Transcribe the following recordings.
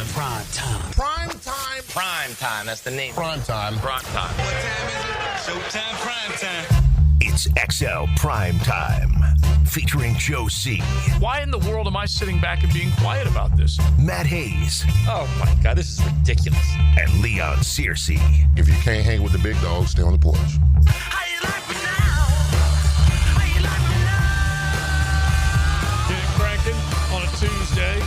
time. Prime time. Prime time. Prime time. That's the name. Prime time. Prime time. What time is it? Showtime prime time. It's XL Prime Time, featuring Joe C., Why in the world am I sitting back and being quiet about this? Matt Hayes, Oh, my God. This is ridiculous. and Leon Searcy. If you can't hang with the big dogs, stay on the porch. How you like me now? How you like me now? Get it cranking on a Tuesday.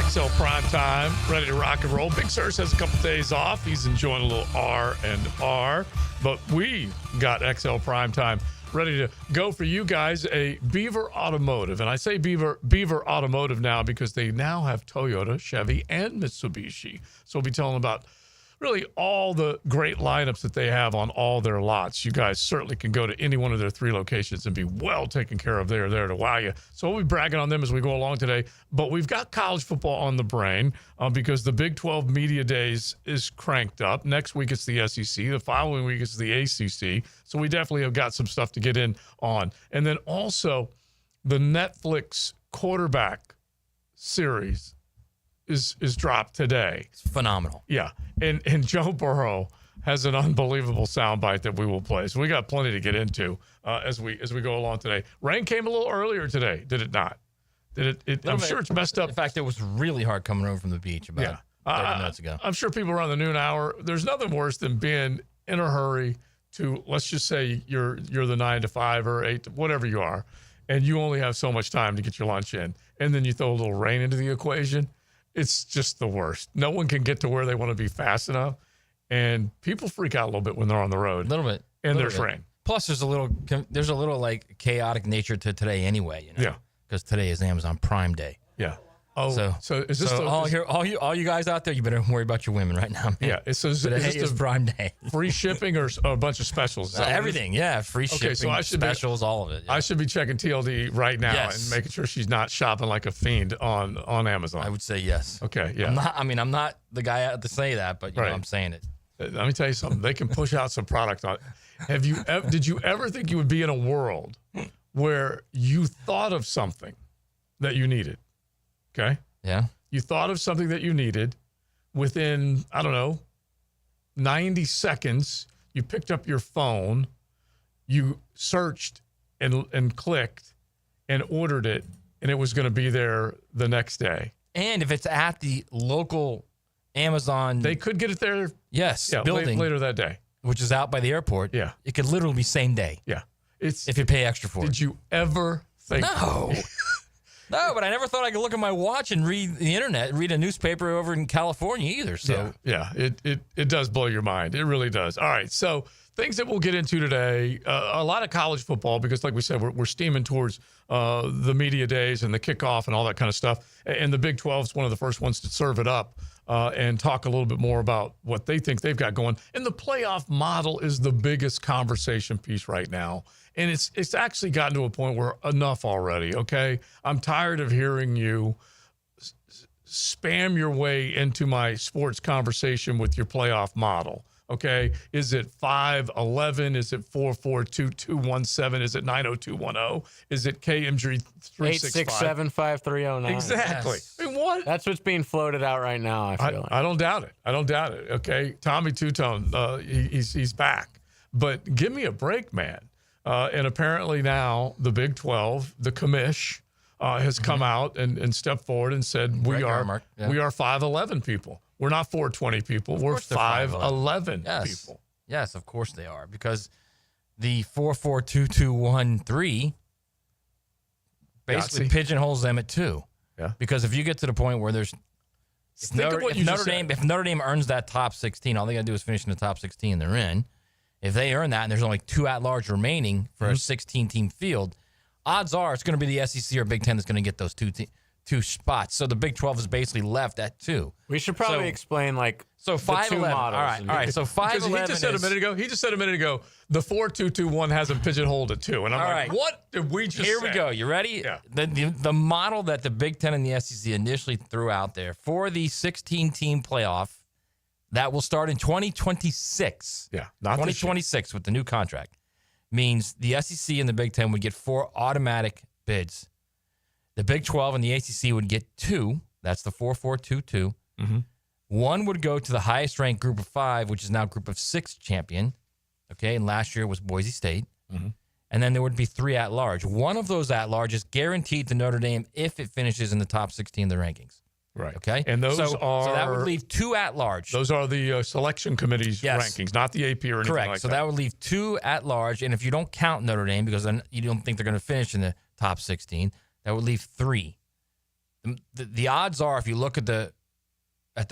XL Prime Time, ready to rock and roll. Big Sirs has a couple days off. He's enjoying a little R&R. But we got XL Prime Time ready to go for you guys, a Beaver Automotive. And I say Beaver Automotive now because they now have Toyota, Chevy, and Mitsubishi. So we'll be telling about really all the great lineups that they have on all their lots. You guys certainly can go to any one of their 3 locations and be well taken care of. They're there to wow you. So we'll be bragging on them as we go along today. But we've got college football on the brain because the Big 12 Media Days is cranked up. Next week it's the SEC. The following week it's the ACC. So we definitely have got some stuff to get in on. And then also the Netflix quarterback series is dropped today. It's phenomenal. Yeah, and Joe Burrow has an unbelievable soundbite that we will play. So we got plenty to get into as we go along today. Rain came a little earlier today, did it not? Did it? I'm sure it's messed up. In fact, it was really hard coming over from the beach about 30 minutes ago. I'm sure people around the noon hour. There's nothing worse than being in a hurry to, let's just say you're the 9 to 5 or 8 to whatever you are, and you only have so much time to get your lunch in, and then you throw a little rain into the equation. It's just the worst. No one can get to where they want to be fast enough, and people freak out a little bit when they're on the road. A little bit. And there's rain. Plus, there's a little like chaotic nature to today anyway. You know? Yeah. Because today is Amazon Prime Day. Yeah. Oh, so is this all you guys out there? You better worry about your women right now, man. Yeah. Today is Prime Day. Free shipping or a bunch of specials? Everything. Yeah. Free shipping, so specials, all of it. Yeah. I should be checking TLD right now Yes. and making sure she's not shopping like a fiend on Amazon. I would say yes. Okay. Yeah. I'm not the guy out to say that, but you know, I'm saying it. Let me tell you something. They can push out some product on. Did you ever think you would be in a world where you thought of something that you needed? Okay. Yeah. You thought of something that you needed within, I don't know, 90 seconds. You picked up your phone, you searched and clicked and ordered it, and it was going to be there the next day. And if it's at the local Amazon, they could get it there. Yes. Yeah, building later that day, which is out by the airport. Yeah. It could literally be same day. Yeah. If you pay extra for it. Did you ever think? No. No, but I never thought I could look at my watch and read the internet, read a newspaper over in California either. So yeah, it does blow your mind. It really does. All right, so things that we'll get into today, a lot of college football because, like we said, we're steaming towards the media days and the kickoff and all that kind of stuff. And the Big 12 is one of the first ones to serve it up and talk a little bit more about what they think they've got going. And the playoff model is the biggest conversation piece right now. And it's actually gotten to a point where enough already, okay? I'm tired of hearing you spam your way into my sports conversation with your playoff model, okay? Is it 5-11? Is it 4-4-2-2-1-7? Is it 9-0-2-1-0? Is it KMG 365? 8675309. Exactly. Yes. I mean, what? That's what's being floated out right now, I feel like. I don't doubt it. Okay? Tommy Two-Tone, he's back. But give me a break, man. And apparently now the Big 12, the commish, has come out and stepped forward and said we are 5'11" people. We're not 420 people. We're 5'11" people. Yes, of course they are, because the 4-4-2-2-1-3 basically pigeonholes them at 2. Yeah. Because if you get to the point where there's if Notre Dame earns that top 16, all they got to do is finish in the top 16 they're in. If they earn that and there's only 2 at-large remaining for a 16-team field, odds are it's going to be the SEC or Big Ten that's going to get those two spots. So the Big 12 is basically left at 2. We should probably explain, so 5-11. All right. So 5-11 he just said a minute ago, the 4-2-2-1 hasn't pigeonholed at 2. And I'm what did we just Here say? we go. You ready? Yeah. The model that the Big Ten and the SEC initially threw out there for the 16-team playoff that will start in 2026. Yeah, not 2026 with the new contract means the SEC and the Big Ten would get 4 automatic bids. The Big 12 and the ACC would get 2 That's the 4-4-2-2. Mm-hmm. One would go to the highest ranked group of 5, which is now group of 6 champion. Okay, and last year was Boise State. Mm-hmm. And then there would be 3 at large. One of those at large is guaranteed to Notre Dame if it finishes in the top 16 of the rankings. Right. Okay. And those so that would leave 2 at large. Those are the selection committee's Yes. rankings, not the AP or anything Correct. like So that. that would leave 2 at large. And if you don't count Notre Dame because then you don't think they're going to finish in the top 16, that would leave 3. The odds are, if you look at the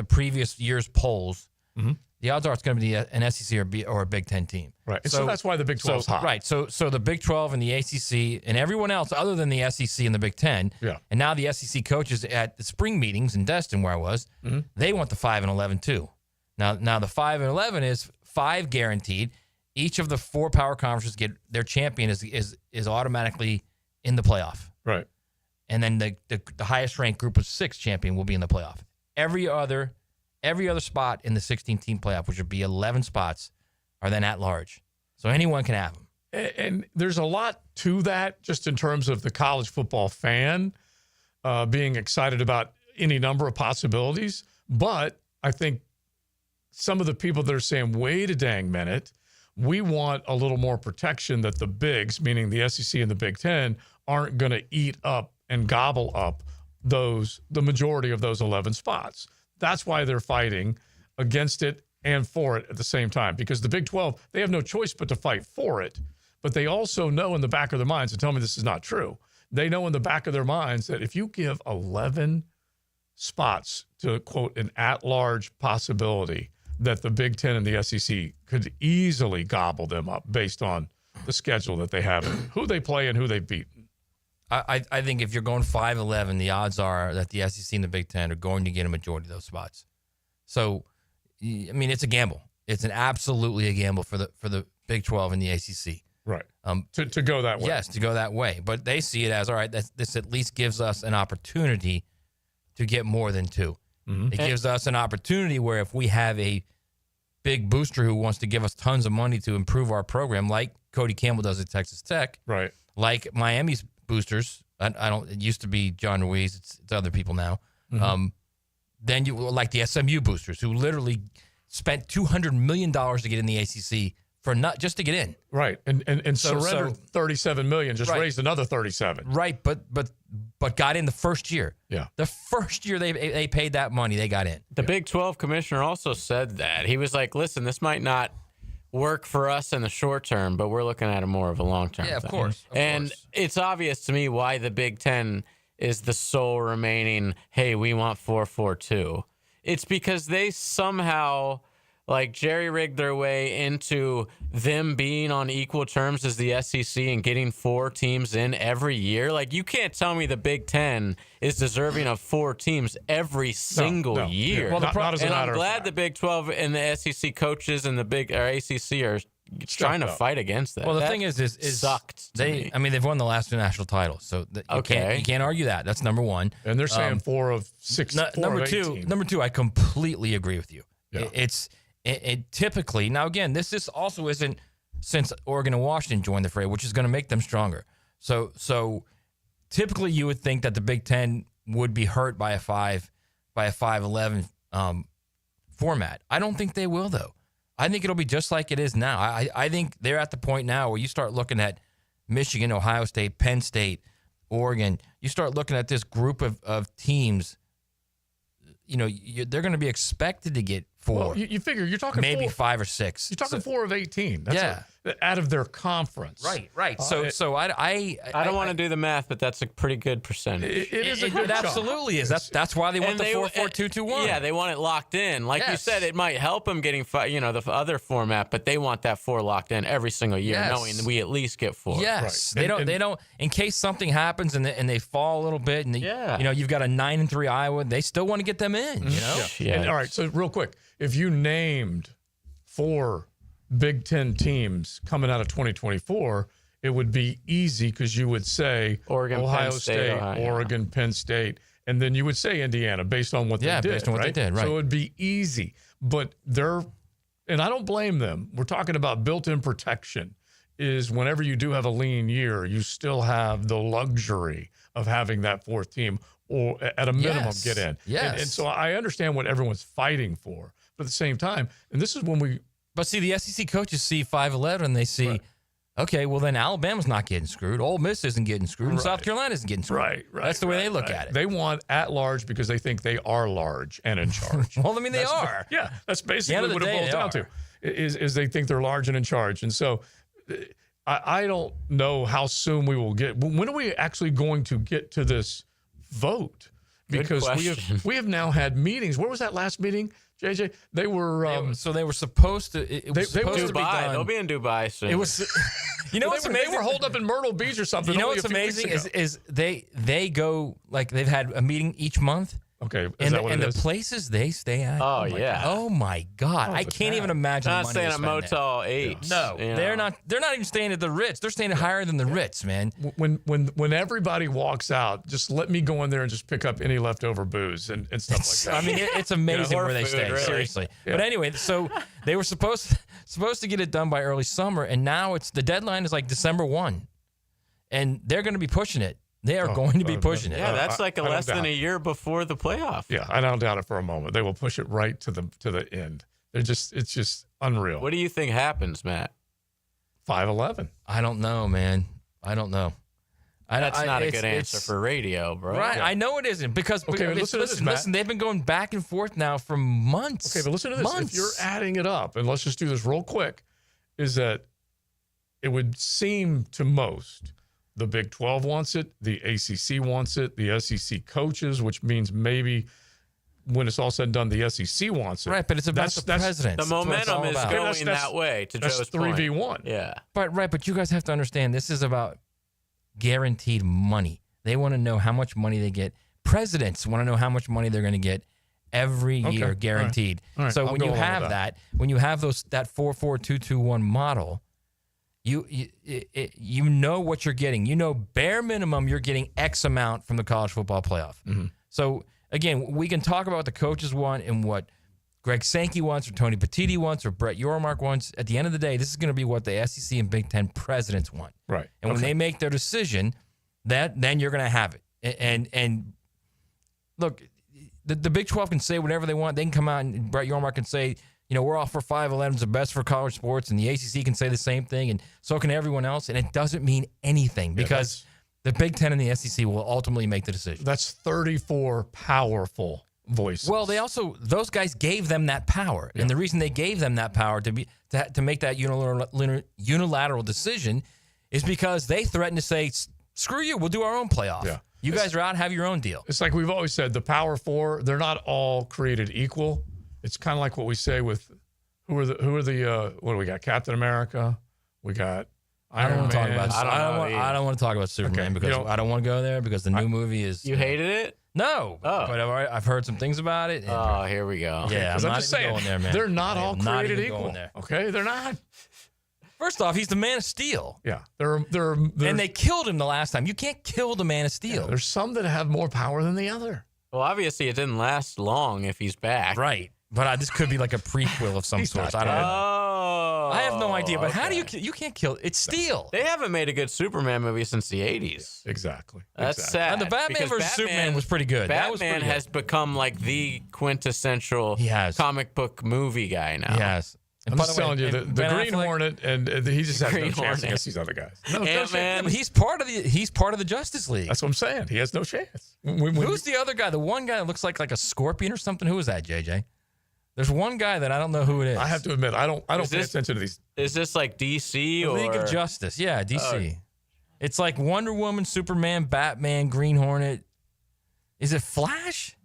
previous year's polls, Mhm. the odds are it's going to be an SEC or a Big Ten team. Right. And so that's why the Big 12's hot. Right. So the Big 12 and the ACC and everyone else other than the SEC and the Big 10, Yeah. and now the SEC coaches at the spring meetings in Destin where I was, they want the 5 and 11 too. Now the 5 and 11 is 5 guaranteed. Each of the 4 power conferences get their champion is automatically in the playoff. Right. And then the highest ranked group of 6 champion will be in the playoff. Every other spot in the 16-team playoff, which would be 11 spots, are then at large. So anyone can have them. And there's a lot to that just in terms of the college football fan being excited about any number of possibilities. But I think some of the people that are saying, wait a dang minute, we want a little more protection that the bigs, meaning the SEC and the Big Ten, aren't going to eat up and gobble up the majority of those 11 spots. That's why they're fighting against it and for it at the same time, because the Big 12, they have no choice but to fight for it. But they also know in the back of their minds, and tell me this is not true, they know in the back of their minds that if you give 11 spots to, quote, an at-large possibility, that the Big Ten and the SEC could easily gobble them up based on the schedule that they have, who they play and who they've beaten. I think if you're going 5-11, the odds are that the SEC and the Big Ten are going to get a majority of those spots. So, I mean, it's a gamble. It's absolutely a gamble for the Big 12 and the ACC. Right. To go that way. Yes, to go that way. But they see it as, all right, this at least gives us an opportunity to get more than 2. Mm-hmm. It gives us an opportunity where if we have a big booster who wants to give us tons of money to improve our program, like Cody Campbell does at Texas Tech, right? Like Miami's boosters, I don't. It used to be John Ruiz. It's other people now. Mm-hmm. Then you like the SMU boosters who literally spent $200 million to get in the ACC for not just to get in. Right, and surrendered $37 million, just raised another 37. Right, but got in the first year. Yeah, the first year they paid that money, they got in. The Big 12 commissioner also said that. He was like, "Listen, this might not work for us in the short term, but we're looking at it more of a long term." Yeah, thing. of course. It's obvious to me why the Big 10 is the sole remaining, hey, we want 4-4-2. It's because they somehow like jerry-rigged their way into them being on equal terms as the SEC and getting 4 teams in every year. Like, you can't tell me the Big 10 is deserving of 4 teams every single year. Well, not as a and matter I'm of glad fact. the Big 12 and the SEC coaches and the ACC are trying to fight against that. Well, the That thing is sucked to me. I mean, they've won the last 2 national titles, so you can't argue that. That's number one. And they're saying 4 of 6. Number two, I completely agree with you. Yeah. It typically, now again, this isn't since Oregon and Washington joined the fray, which is going to make them stronger. So typically you would think that the Big Ten would be hurt by a 5-11 format. I don't think they will, though. I think it'll be just like it is now. I think they're at the point now where you start looking at Michigan, Ohio State, Penn State, Oregon. You start looking at this group of teams. You know, they're going to be expected to get 4. Well, you figure you're talking maybe 4, 5 or 6. You're talking 4 of 18. That's out of their conference. Right. So I don't want to do the math, but that's a pretty good percentage. It is a good chunk. absolutely is. That's why they want the 4-4-2-2-1. Yeah, they want it locked in. Like you said, it might help them getting the other format, but they want that 4 locked in every single year, knowing we at least get 4. Yes, right. They don't. In case something happens and they fall a little bit, and you've got a 9-3 Iowa, they still want to get them in. You know. Yeah. And, all right. So real quick, if you named 4 Big Ten teams coming out of 2024, it would be easy because you would say Oregon, Ohio Penn State, Oregon, Penn State, and then you would say Indiana based on what they did. Based on what they did, right. So it would be easy. But and I don't blame them. We're talking about built-in protection is whenever you do have a lean year, you still have the luxury of having that 4th team or at a minimum Yes. get in. Yes. And so I understand what everyone's fighting for, but at the same time, and this is when we But see, the SEC coaches see 5-11 and they see, okay, well then Alabama's not getting screwed. Ole Miss isn't getting screwed. And South Carolina isn't getting screwed. Right. That's the way they look at it. They want at large because they think they are large and in charge. Well, I mean, they are. Yeah, that's At the basically end of the what it day, boils they down are. to. Is they think they're large and in charge, and so I don't know how soon we will get. When are we actually going to get to this vote? Because we have now had meetings. Where was that last meeting, JJ? They were So they were supposed to. It was They supposed were to be Dubai. done. They'll be in Dubai soon. It was. You know what's amazing? They were holed up in Myrtle Beach or something. You know only what's a few weeks amazing ago. is they go like they've had a meeting each month. Okay, is And, that what and it the is? places they stay at. Oh, my yeah. God. Oh my God! I it's can't bad. even imagine. not the money staying they at spend there. Motel 8. No, you know. they're not. They're not even staying at the Ritz. They're staying higher than the Ritz, man. When everybody walks out, just let me go in there and just pick up any leftover booze and stuff like that. I mean, it's amazing Or where they food, stay. really. Seriously. Yeah. But anyway, so they were supposed to get it done by early summer, and now the deadline is like December 1, and they're going to be pushing it. They are going to be pushing it. Yeah, that's like I don't less than doubt a it. year before the playoff. Yeah, I don't doubt it for a moment. They will push it right to the end. It's just unreal. What do you think happens, Matt? 5-11. I don't know, man. I don't know. That's not a it's- good answer it's- for radio, bro. Right, I know it isn't because Okay, but listen to this, Matt. listen. They've been going back and forth now for months. Okay, but listen to this. Months. If you're adding it up, and let's just do this real quick, is that it would seem to most the Big 12 wants it, the ACC wants it, the SEC coaches, which means maybe when it's all said and done, the SEC wants it. Right, but it's about the president. The momentum is going that's- that way, to That's Joe's point. 3v1. Yeah. But you guys have to understand this is about guaranteed money. They want to know how much money they get. Presidents want to know how much money they're going to get every year, guaranteed. All right. So I'll when go you along have with that, when you have that 4-4-2-2-1 model, you know what you're getting. You know bare minimum you're getting X amount from the college football playoff. Mm-hmm. So again, we can talk about what the coaches want and what Greg Sankey wants or Tony Petitti wants or Brett Yormark wants. At the end of the day, this is going to be what the SEC and Big Ten presidents want. Right. And when they make their decision, then you're going to have it. And look, the Big 12 can say whatever they want. They can come out and Brett Yormark can say, we're all for 5-11 is the best for college sports, and the ACC can say the same thing, and so can everyone else. And it doesn't mean anything because the Big Ten and the SEC will ultimately make the decision. That's 34 powerful voices. Well, those guys gave them that power, and the reason they gave them that power to make that unilateral decision is because they threatened to say, "Screw you, we'll do our own playoff. Yeah. You guys are out, have your own deal." It's like we've always said, the Power Four, they're not all created equal. It's kind of like what we say with who are the what do we got? Captain America, we got I don't Iron want to talk Man. about. I don't want to talk about Superman Okay, because you know- I don't want to go there because the new movie is. You hated it? No, Oh. but I've heard some things about it. And Oh, here we go. yeah, I'm 'Cause not just even saying, going there, man. they're not I all am not created even equal. going there. Okay, they're not. First off, he's the Man of Steel, Yeah, they're and they killed him the last time. You can't kill the Man of Steel, there's some that have more power than the other. Well, obviously, it didn't last long if he's back. right? But this could be like a prequel of some sort. I don't know. Oh. I have no idea. But how do okay. you can't kill? It's Steel. They haven't made a good Superman movie since the 80s. Exactly. That's exactly. sad. And the Batman because versus Superman was pretty good. That was Batman pretty good. has become like the quintessential He has. comic book movie guy now. Yes. And I'm by just the way, telling you, and the Ben Green Affleck- Hornet, and he just has no Green chance Hornet. against these other guys. No Yeah, Ant-Man. but he's part of the Justice League. That's what I'm saying. He has no chance. Who's the other guy? The one guy that looks like a scorpion or something. Who is that, JJ? There's one guy that I don't know who it is. I have to admit, I don't Is pay this- attention to these. Is this like DC The or League of Justice. Yeah, DC. It's like Wonder Woman, Superman, Batman, Green Hornet. Is it Flash?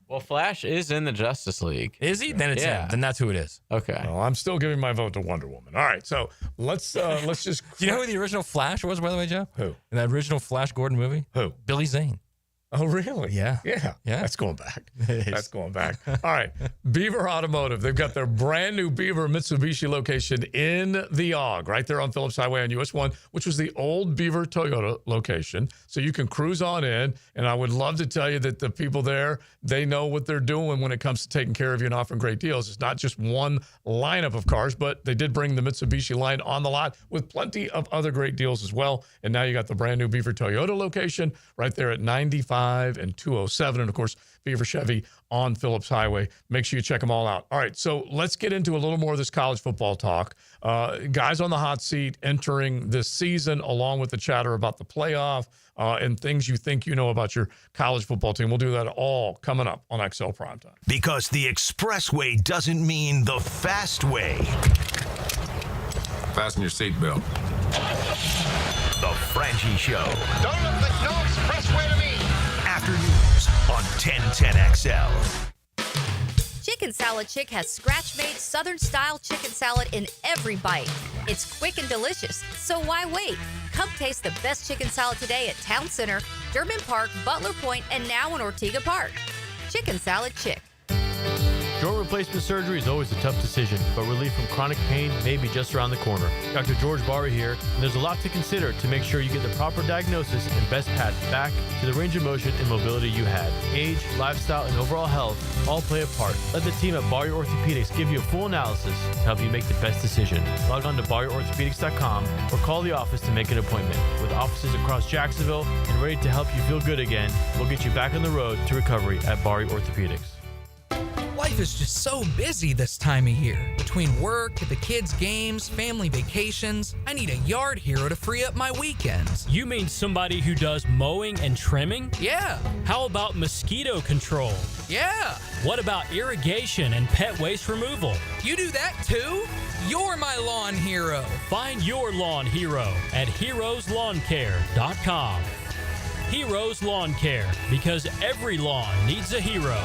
Well, Flash is in the Justice League. Is he? Then it's Yeah. him. Then that's who it is. Okay. Well, I'm still giving my vote to Wonder Woman. All right, so let's just. Do you know who the original Flash was, by the way, Joe? Who? In that original Flash Gordon movie? Who? Billy Zane. Oh, really? Yeah. Yeah. Yeah. That's going back. It is. That's going back. All right. Beaver Automotive. They've got their brand new Beaver Mitsubishi location in the AUG, right there on Phillips Highway on US 1, which was the old Beaver Toyota location. So you can cruise on in. And I would love to tell you that the people there, they know what they're doing when it comes to taking care of you and offering great deals. It's not just one lineup of cars, but they did bring the Mitsubishi line on the lot with plenty of other great deals as well. And now you got the brand new Beaver Toyota location right there at 95 205 and 207. And, of course, Beaver Chevy on Phillips Highway. Make sure you check them all out. All right, so let's get into a little more of this college football talk. Guys on the hot seat entering this season, along with the chatter about the playoff and things you think you know about your college football team. We'll do that all coming up on XL Primetime. Because the expressway doesn't mean the fast way. Fasten your seatbelt. The Frangie Show. Don't look like no expressway to me. Afternoons on 1010XL. Chicken Salad Chick has scratch-made Southern-style chicken salad in every bite. It's quick and delicious, so why wait? Come taste the best chicken salad today at Town Center, Durban Park, Butler Point, and now in Ortega Park. Chicken Salad Chick. Joint replacement surgery is always a tough decision, but relief from chronic pain may be just around the corner. Dr. George Barry here, and there's a lot to consider to make sure you get the proper diagnosis and best path back to the range of motion and mobility you had. Age, lifestyle, and overall health all play a part. Let the team at Barry Orthopedics give you a full analysis to help you make the best decision. Log on to BarryOrthopedics.com or call the office to make an appointment. With offices across Jacksonville and ready to help you feel good again, we'll get you back on the road to recovery at Barry Orthopedics. Life is just so busy this time of year. Between work, the kids' games, family vacations, I need a yard hero to free up my weekends. You mean somebody who does mowing and trimming? Yeah. How about mosquito control? Yeah. What about irrigation and pet waste removal? You do that too? You're my lawn hero. Find your lawn hero at heroeslawncare.com. Heroes Lawn Care, because every lawn needs a hero.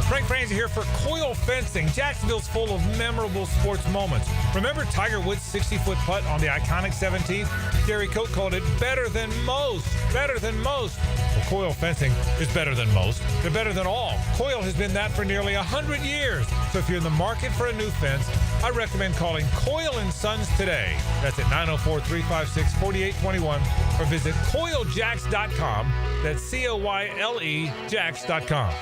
Frank Franzi here for Coil Fencing. Jacksonville's full of memorable sports moments. Remember Tiger Woods' 60-foot putt on the iconic 17th? Gary Coate called it better than most. Better than most. Well, Coil Fencing is better than most. They're better than all. Coil has been that for nearly 100 years. So if you're in the market for a new fence, I recommend calling Coil & Sons today. That's at 904-356-4821 or visit coiljacks.com. That's COYLE Jacks.com.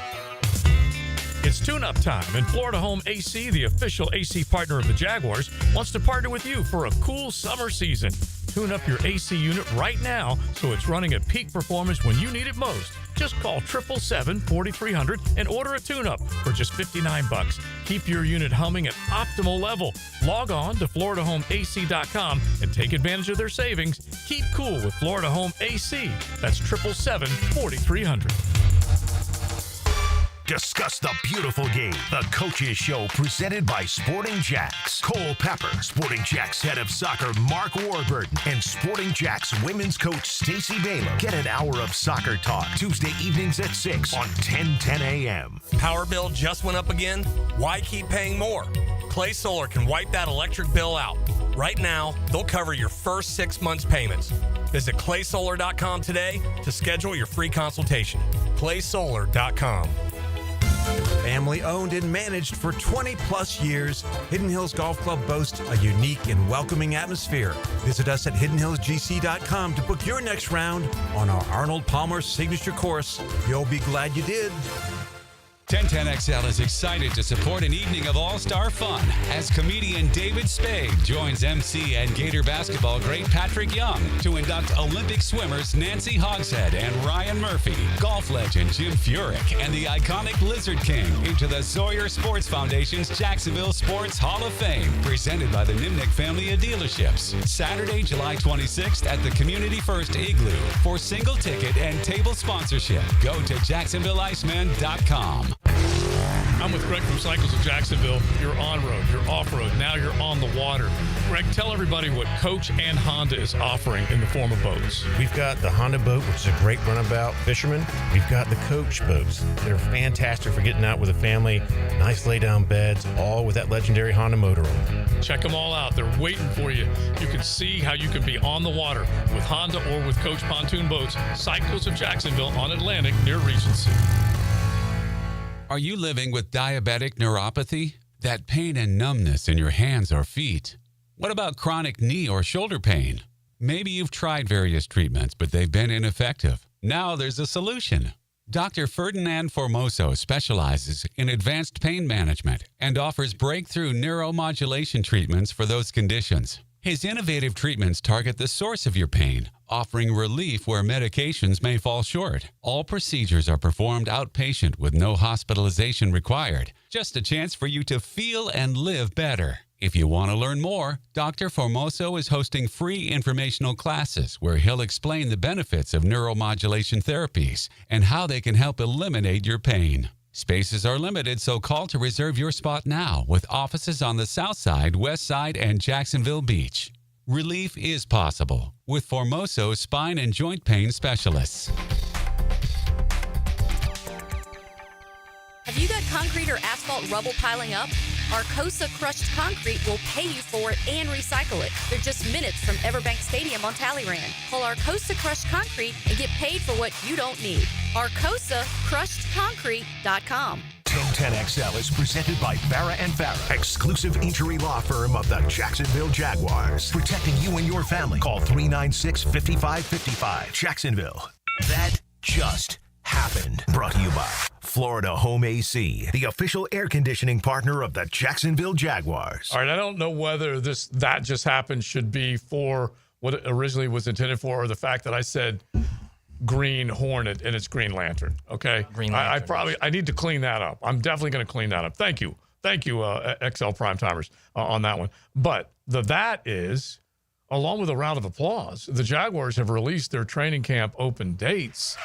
It's tune-up time, and Florida Home AC, the official AC partner of the Jaguars, wants to partner with you for a cool summer season. Tune up your AC unit right now so it's running at peak performance when you need it most. Just call 777-4300 and order a tune-up for just $59. Keep your unit humming at optimal level. Log on to FloridaHomeAC.com and take advantage of their savings. Keep cool with Florida Home AC. That's 777-4300. Discuss the beautiful game. The Coaches Show presented by Sporting Jacks. Cole Pepper, Sporting Jacks head of soccer Mark Warburton, and Sporting Jacks women's coach Stacey Baylor. Get an hour of soccer talk Tuesday evenings at 6 on 1010 a.m. Power bill just went up again? Why keep paying more? Clay Solar can wipe that electric bill out. Right now, they'll cover your first 6 months' payments. Visit claysolar.com today to schedule your free consultation. claysolar.com. Family owned and managed for 20 plus years, Hidden Hills Golf Club boasts a unique and welcoming atmosphere. Visit us at hiddenhillsgc.com to book your next round on our Arnold Palmer signature course. You'll be glad you did. 1010XL is excited to support an evening of all-star fun as comedian David Spade joins MC and Gator basketball great Patrick Young to induct Olympic swimmers Nancy Hogshead and Ryan Murphy, golf legend Jim Furyk, and the iconic Lizard King into the Sawyer Sports Foundation's Jacksonville Sports Hall of Fame, presented by the Nimnick family of dealerships. Saturday, July 26th at the Community First Igloo. For single ticket and table sponsorship, go to JacksonvilleIceman.com. I'm with Greg from Cycles of Jacksonville. You're on-road, you're off-road, now you're on the water. Greg, tell everybody what Coach and Honda is offering in the form of boats. We've got the Honda boat, which is a great runabout fisherman. We've got the Coach boats. They're fantastic for getting out with a family. Nice lay-down beds, all with that legendary Honda motor on them. Check them all out. They're waiting for you. You can see how you can be on the water with Honda or with Coach Pontoon Boats. Cycles of Jacksonville on Atlantic near Regency. Are you living with diabetic neuropathy? That pain and numbness in your hands or feet? What about chronic knee or shoulder pain? Maybe you've tried various treatments, but they've been ineffective. Now there's a solution. Dr. Ferdinand Formoso specializes in advanced pain management and offers breakthrough neuromodulation treatments for those conditions. His innovative treatments target the source of your pain, offering relief where medications may fall short. All procedures are performed outpatient with no hospitalization required. Just a chance for you to feel and live better. If you want to learn more, Dr. Formoso is hosting free informational classes where he'll explain the benefits of neuromodulation therapies and how they can help eliminate your pain. Spaces are limited, so call to reserve your spot now with offices on the South Side, West Side, and Jacksonville Beach. Relief is possible with Formoso Spine and Joint Pain Specialists. Have you got concrete or asphalt rubble piling up? Arcosa Crushed Concrete will pay you for it and recycle it. They're just minutes from Everbank Stadium on Talleyrand. Call Arcosa Crushed Concrete and get paid for what you don't need. ArcosaCrushedConcrete.com. 1010XL is presented by Farah and Farah, exclusive injury law firm of the Jacksonville Jaguars. Protecting you and your family. Call 396-5555. Jacksonville. That just happened. Brought to you by Florida Home AC, the official air conditioning partner of the Jacksonville Jaguars. All right, I don't know whether that just happened should be for what it originally was intended for, or the fact that I said Green Hornet and it's Green Lantern. Okay, Green Lantern. I need to clean that up. I'm definitely going to clean that up. Thank you, XL Prime Timers on that one. But that is, along with a round of applause, the Jaguars have released their training camp open dates,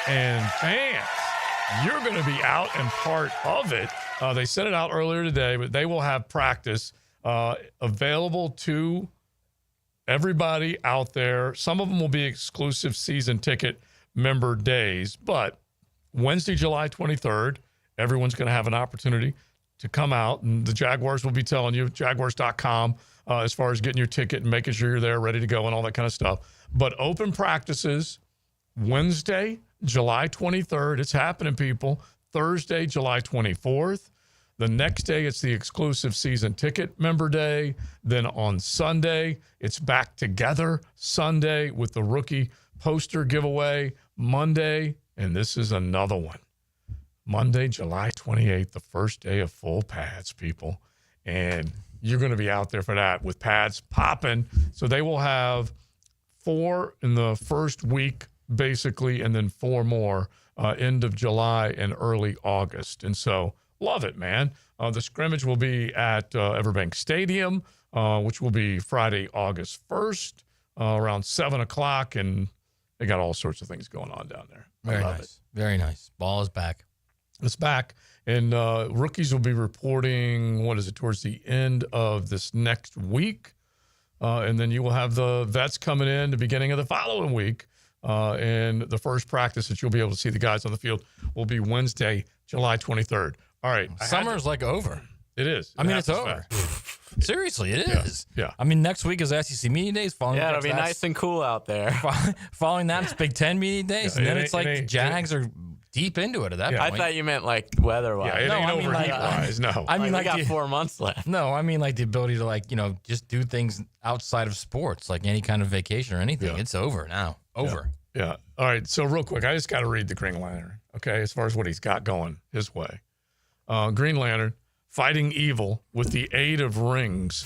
and fans, you're going to be out and part of it. They sent it out earlier today, but they will have practice available to everybody out there. Some of them will be exclusive season ticket member days, but Wednesday, July 23rd, everyone's going to have an opportunity to come out, and the Jaguars will be telling you, jaguars.com, as far as getting your ticket and making sure you're there, ready to go, and all that kind of stuff. But open practices Wednesday, July 23rd. It's happening, people. Thursday, July 24th. The next day, it's the exclusive season ticket member day. Then on Sunday, it's back together Sunday with the rookie poster giveaway. Monday, and this is another one. Monday, July 28th, the first day of full pads, people. And you're going to be out there for that with pads popping. So they will have 4 in the first week, basically, and then 4 more end of July and early August. And so love it, man. The scrimmage will be at Everbank Stadium, which will be Friday, August 1st, around 7 o'clock. And they got all sorts of things going on down there. Very nice. Very nice. Ball is back. It's back. And rookies will be reporting, towards the end of this next week. And then you will have the vets coming in the beginning of the following week. And the first practice that you'll be able to see the guys on the field will be Wednesday, July 23rd. All right. Summer's like over. It is. I mean, it's over. Seriously, it is. Yeah. I mean, next week is SEC media days. Yeah, it'll be nice and cool out there. Following that, it's Big Ten media days. Yeah, and then it's like the Jags are deep into it at that point. I thought you meant like weather-wise. Yeah, it ain't over heat-wise, no. I mean, we got 4 months left. No, I mean like the ability to just do things outside of sports, like any kind of vacation or anything. Yeah. It's over now. Over. Yeah. All right. So real quick, I just got to read the Green Lantern, okay, as far as what he's got going his way. Green Lantern, fighting evil with the aid of rings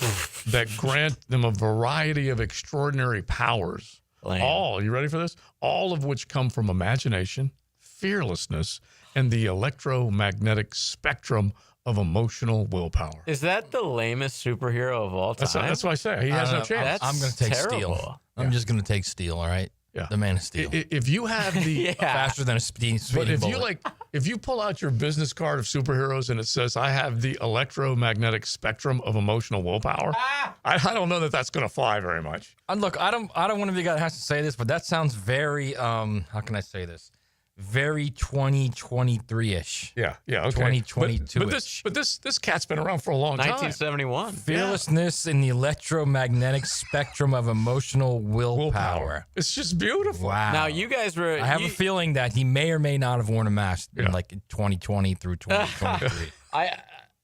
that grant them a variety of extraordinary powers. You ready for this? All of which come from imagination, fearlessness, and the electromagnetic spectrum of emotional willpower. Is that the lamest superhero of all time? That's what I say. He has no chance. I'm going to take terrible. Steel. I'm just going to take Steel, all right? Yeah. The Man of Steel. If you have the faster than a speeding bullet. if you pull out your business card of superheroes and it says, I have the electromagnetic spectrum of emotional willpower, I don't know that that's going to fly very much. And look, I don't want to be the guy that has to say this, but that sounds very, how can I say this? Very 2023-ish. Yeah, okay. 2022-ish. But this cat's been around for a long time. 1971. Fearlessness in the electromagnetic spectrum of emotional willpower. It's just beautiful. Wow. Now, you guys were... I have a feeling that he may or may not have worn a mask in 2020 through 2023.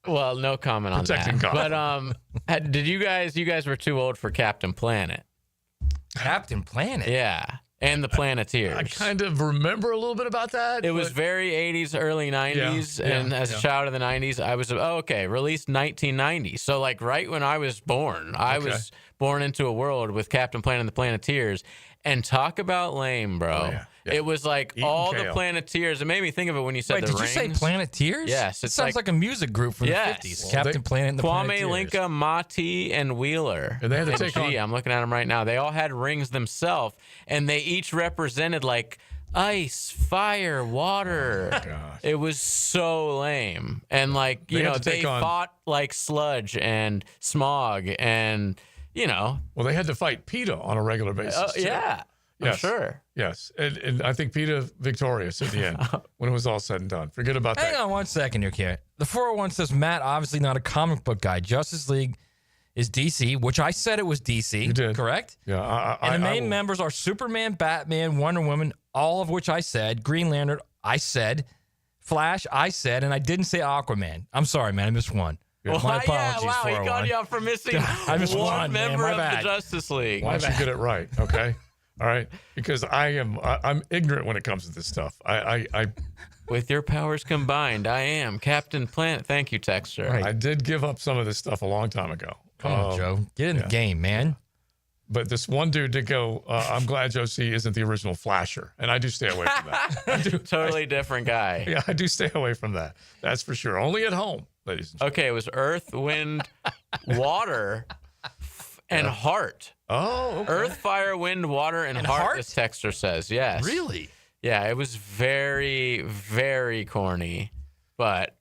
Well, no comment on Protecting that. God. But did you guys were too old for Captain Planet. Captain Planet? Yeah. and the Planeteers. I kind of remember a little bit about that. It was very 80s, early 90s, and as a child of the 90s, I was released 1990. So like right when I was born, I was born into a world with Captain Planet and the Planeteers. And talk about lame, bro. Oh, yeah. It was like Eating all kale. the Planeteers. It made me think of it when you said Wait, the did rings. you say Planeteers? Yes. It sounds like a music group from the 50s. Well, Captain Planet and the Kwame, Planeteers. Linka, Mati, and Wheeler. And they had to take on. I'm looking at them right now. They all had rings themselves, and they each represented like ice, fire, water. Oh, gosh. It was so lame. And like, They had to they take on- fought like sludge and smog and, Well, they had to fight PETA on a regular basis. too. yeah. I'm sure. Yes. And I think PETA victorious at the end when it was all said and done. Forget about Hang that. on one second here, Karen. The 401 says, Matt, obviously not a comic book guy. Justice League is DC, which I said it was DC. You did. Correct? Yeah. And the main members are Superman, Batman, Wonder Woman, all of which I said. Green Lantern, I said. Flash, I said. And I didn't say Aquaman. I'm sorry, man. I missed one. Yeah. My apologies, Wow, he 401. called you out for missing I missed one one, man. member My of bad. the Justice League. Why don't you get it right? Okay. All right. Because I'm ignorant when it comes to this stuff. I With your powers combined, I am Captain Planet. Thank you, Texter. I did give up some of this stuff a long time ago. Come on, Joe. Get in the game, man. But this one dude did go, I'm glad Joe C isn't the original Flasher. And I do stay away from that. Totally different guy. Yeah, I do stay away from that. That's for sure. Only at home, ladies and gentlemen. Okay, it was Earth, Wind, Water, and Heart. Oh, okay. Earth, Fire, Wind, Water, and heart, this texter says. Yes. Really? Yeah, it was very, very corny. But,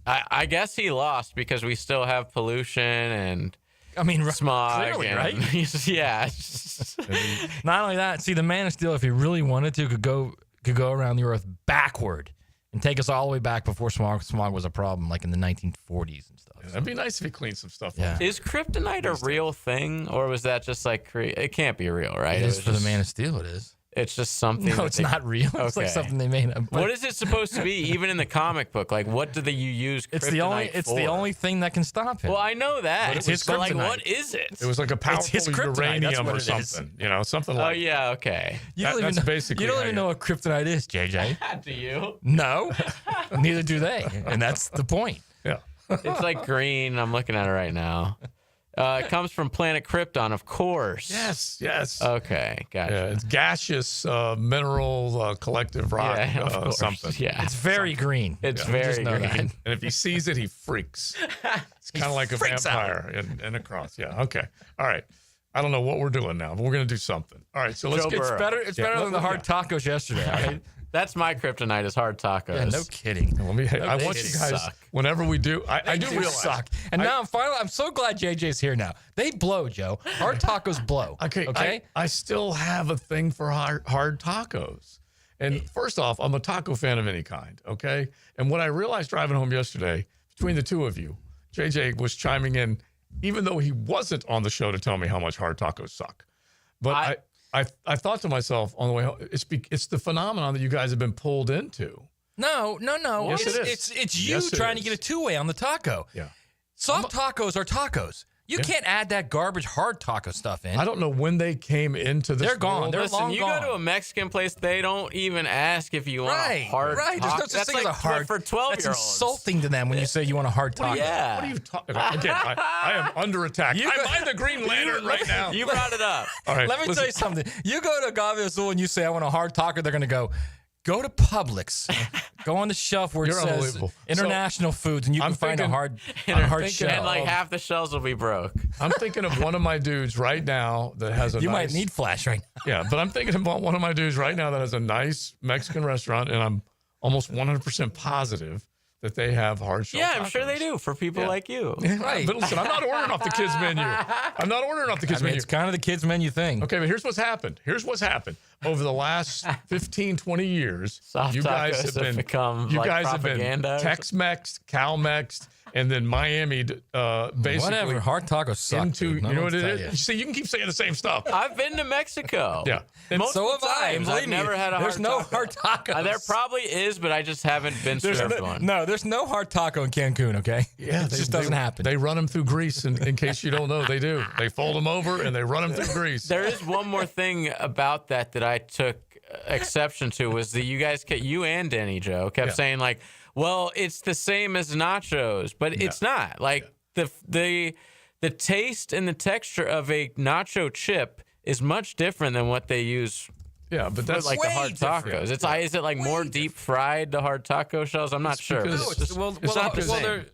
I guess he lost because we still have pollution and smog. clearly, and, right? Yeah. Not only that, see, the Man of Steel, if he really wanted to, could go around the Earth backward and take us all the way back before smog was a problem, like in the 1940s and stuff. Yeah, that'd be nice if he cleaned some stuff Yeah. up. Is kryptonite a real thing, or was that just like it can't be real, right? It is was for the just- Man of Steel, it is. It's just something. No, that it's they- not real. It's like Okay. something they made up. What is it supposed to be? Even in the comic book, like what do you use? It's the kryptonite only for? thing that can stop him. Well, I know that. But it's his But like, kryptonite. what is it? It was like a powerful his kryptonite, that's uranium what or it is. something. Something Oh like yeah, okay. You don't even that's know, basically you don't how even you- know what kryptonite is, JJ. Do you? No, neither do they, and that's the point. Yeah. It's like green. I'm looking at it right now. It comes from planet Krypton, of course. Yes. Okay, gotcha. Yeah, it's gaseous mineral collective rock Yeah, of course. something. Yeah. It's very green. It's Just very know green. that. And if he sees it, he freaks. It's kind of like a freaks out. vampire in a cross. Yeah. Okay. All right. I don't know what we're doing now, but we're going to do something. All right. So let's Joe get Burrow. It's better than the hard tacos yesterday. All right? That's my kryptonite is hard tacos. Yeah, no kidding. Let me. I they want you do guys. suck. Whenever we do, I do They realize. suck. And now I'm so glad JJ's here now. They blow, Joe. Hard tacos blow. Okay. I still have a thing for hard tacos. And first off, I'm a taco fan of any kind. Okay. And what I realized driving home yesterday, between the two of you, JJ was chiming in, even though he wasn't on the show to tell me how much hard tacos suck. But I thought to myself on the way home, it's the phenomenon that you guys have been pulled into. No. Yes, it is. It's you Yes, it trying to is. get a two-way on the taco. Yeah. Soft tacos are tacos. You can't add that garbage hard taco stuff in. I don't know when they came into this. They're gone. world. They're Listen, long you gone. go to a Mexican place, they don't even ask if you want a hard Right. There's no taco. such That's thing as like a hard for 12-years-olds. That's insulting to them when you say you want a hard taco. Yeah. What are you talking about? Again, I am under attack. I'm the Green Lantern right now. You brought it up. All right, Let me listen. tell you something. You go to Agave Azul and you say, I want a hard taco, they're going to go to Publix. Go on the shelf where it You're says unbelievable. international foods, and you I'm can find a thinking- hard thinking- shell. And like half the shells will be broke. I'm thinking of one of my dudes right now that has a You nice, might need flash right now. Yeah, but I'm thinking about one of my dudes right now that has a nice Mexican restaurant, and I'm almost 100% positive that they have hard shell Yeah, I'm sure tacos. they do for people like you. Right. But listen, I'm not ordering off the kids' menu. I'm not ordering off the kids' I mean, menu. it's kind of the kids' menu thing. Okay, but here's what's happened. Over the last 15, 20 years, Soft you guys tacos have have been become, you like, guys have been propaganda. Tex-Mex, Cal-Mex, and then Miami basically. Whatever, hard tacos suck. You know what it is? You. See, you can keep saying the same stuff. I've been to Mexico. Yeah. So have I. I've never had a hard taco. There's no hard tacos. There probably is, but I just haven't been served one. No, there's no hard taco in Cancun, okay? Yeah, it just doesn't happen. They run them through grease, in case you don't know, they do. They fold them over and they run them through grease. There is one more thing about that I took exception to was that you guys, you and Danny Joe, kept saying like, well, it's the same as nachos, but it's not. Like the taste and the texture of a nacho chip is much different than what they use. Yeah, but that's like the hard tacos. Is it like more deep fried, the hard taco shells? I'm not sure. It's not the same.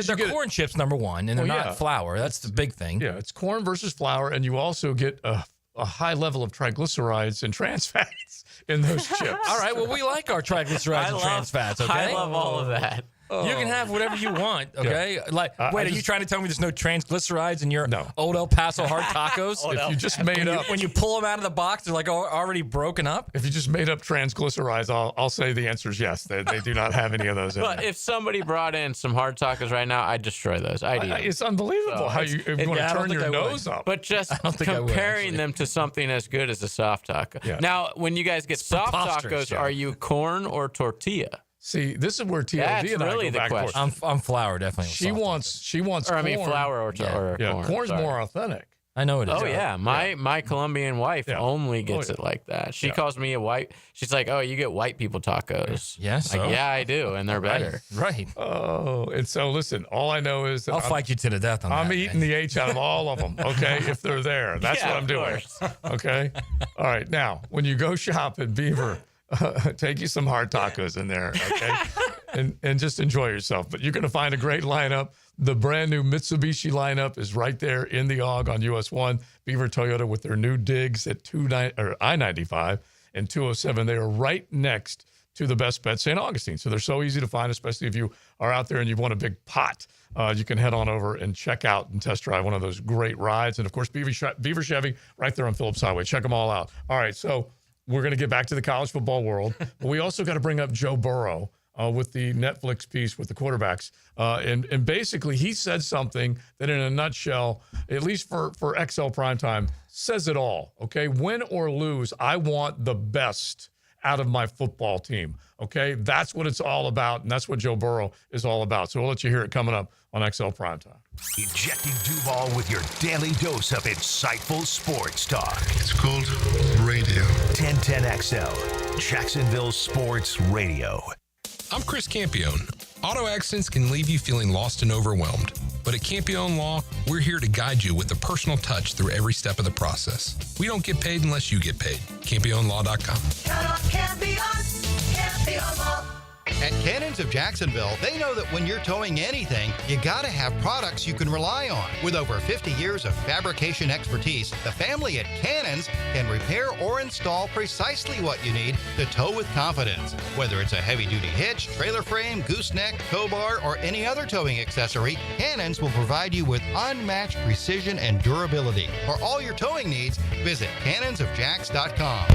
They're corn chips, number one, and they're not flour. That's the big thing. Yeah, it's corn versus flour, and you also get a high level of triglycerides and trans fats in those chips. All right, well, we like our triglycerides and trans fats, okay? I love all of that. You can have whatever you want, okay? Yeah. Like, wait, are you trying to tell me there's no triglycerides in your old El Paso hard tacos? If you just made up. When you pull them out of the box, they're like already broken up? If you just made up triglycerides, I'll say the answer is yes. They do not have any of those in But there. if somebody brought in some hard tacos right now, I'd destroy those. I'd eat them. It's unbelievable how you want to turn your nose up. But just comparing them to something as good as a soft taco. Yeah. Now, when you guys get soft tacos, are you corn or tortilla? See, this is where TLD and I really go the back and forth. question. I'm flour, definitely. She wants Or I corn. mean flour or corn. Corn's Sorry. more authentic. I know it is. Oh yeah, my Colombian wife only gets it like that. She calls me a white. She's like, "Oh, you get white people tacos." Yes, like, yeah, I do, and they're better. Right. Oh, and so listen, all I know is that I'll fight you to the death on that. I'm eating the H out of all of them, okay, if they're there. That's what I'm doing. Okay? All right. Now, when you go shop at Beaver, take you some hard tacos in there, okay? and just enjoy yourself. But you're going to find a great lineup. The brand new Mitsubishi lineup is right there in the AUG on US 1. Beaver Toyota with their new digs at I-95 and 207. They are right next to the Best Bet St. Augustine. So they're so easy to find, especially if you are out there and you want a big pot. You can head on over and check out and test drive one of those great rides. And, of course, Beaver Chevy right there on Phillips Highway. Check them all out. All right, so we're going to get back to the college football world. But we also got to bring up Joe Burrow with the Netflix piece with the quarterbacks. And basically, he said something that in a nutshell, at least for XL Primetime, says it all, okay? Win or lose, I want the best out of my football team, okay? That's what it's all about, and that's what Joe Burrow is all about. So we'll let you hear it coming up on XL Primetime. Injecting Duval with your daily dose of insightful sports talk. It's called radio. 1010XL, Jacksonville Sports Radio. I'm Chris Campione. Auto accidents can leave you feeling lost and overwhelmed. But at Campione Law, we're here to guide you with a personal touch through every step of the process. We don't get paid unless you get paid. CampioneLaw.com. Count on Campione, Campione Law. At Cannons of Jacksonville, they know that when you're towing anything, you gotta have products you can rely on. With over 50 years of fabrication expertise, the family at Cannons can repair or install precisely what you need to tow with confidence. Whether it's a heavy-duty hitch, trailer frame, gooseneck, tow bar, or any other towing accessory, Cannons will provide you with unmatched precision and durability. For all your towing needs, visit cannonsofjacks.com,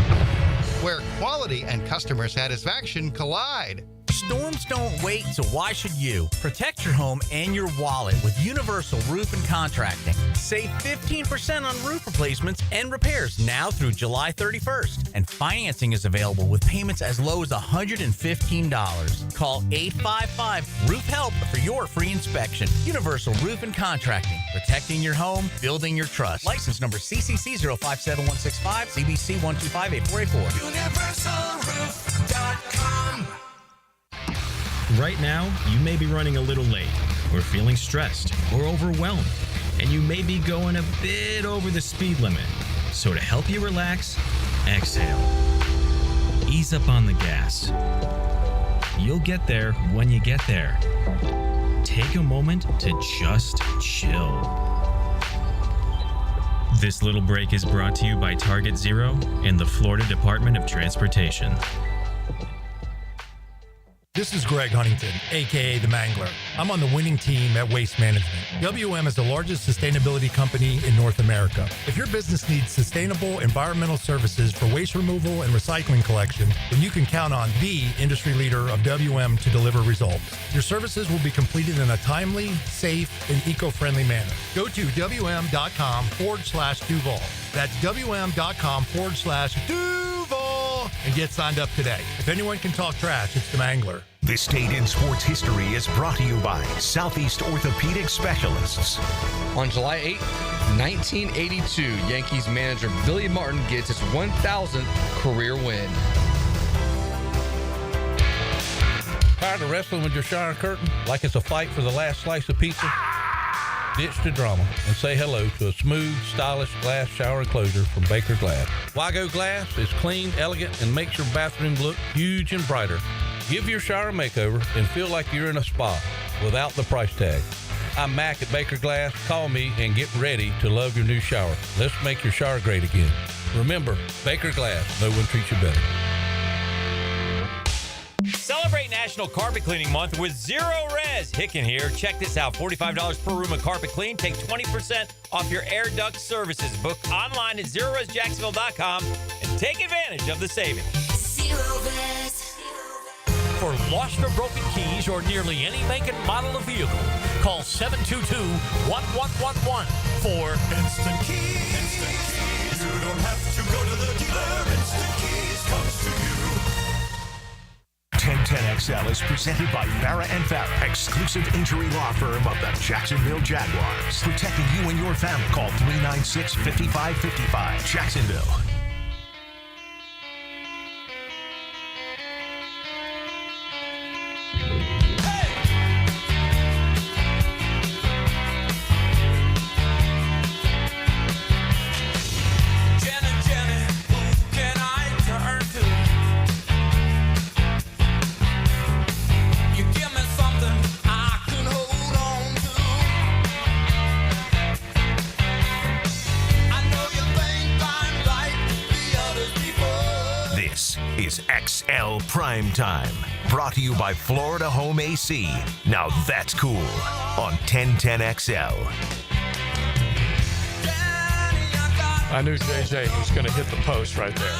where quality and customer satisfaction collide. Storms don't wait, so why should you? Protect your home and your wallet with Universal Roof and Contracting. Save 15% on roof replacements and repairs now through July 31st. And financing is available with payments as low as $115. Call 855-ROOF-HELP for your free inspection. Universal Roof and Contracting. Protecting your home, building your trust. License number CCC 057165, CBC 125-8484. UniversalRoof.com. Right now, you may be running a little late, or feeling stressed, or overwhelmed, and you may be going a bit over the speed limit. So to help you relax, exhale. Ease up on the gas. You'll get there when you get there. Take a moment to just chill. This little break is brought to you by Target Zero and the Florida Department of Transportation. This is Greg Huntington, aka The Mangler. I'm on the winning team at Waste Management. WM is the largest sustainability company in North America. If your business needs sustainable environmental services for waste removal and recycling collection, then you can count on the industry leader of WM to deliver results. Your services will be completed in a timely, safe, and eco-friendly manner. Go to WM.com/Duval. That's WM.com/Duval and get signed up today. If anyone can talk trash, it's The Mangler. This date in sports history is brought to you by Southeast Orthopedic Specialists. On July 8, 1982, Yankees manager Billy Martin gets his 1,000th career win. Tired of wrestling with your shower curtain like it's a fight for the last slice of pizza? Ditch the drama and say hello to a smooth, stylish glass shower enclosure from Baker Glass. Wago Glass is clean, elegant, and makes your bathroom look huge and brighter. Give your shower a makeover and feel like you're in a spa without the price tag. I'm Mac at Baker Glass. Call me and get ready to love your new shower. Let's make your shower great again. Remember, Baker Glass, no one treats you better. Celebrate National Carpet Cleaning Month with Zero Res. Hicken here. Check this out. $45 per room of carpet clean. Take 20% off your air duct services. Book online at ZeroResJacksonville.com and take advantage of the savings. Zero Res. For lost or broken keys or nearly any make and model of vehicle, call 722-1111 for Instant Keys. Instant Keys. You don't have to go to the dealer. Instant Keys comes to you. 1010XL is presented by Farah & Farah, exclusive injury law firm of the Jacksonville Jaguars. Protecting you and your family. Call 396-5555. Jacksonville. Is XL Primetime, brought to you by Florida Home AC. Now that's cool on 1010XL. I knew JJ was going to hit the post right there.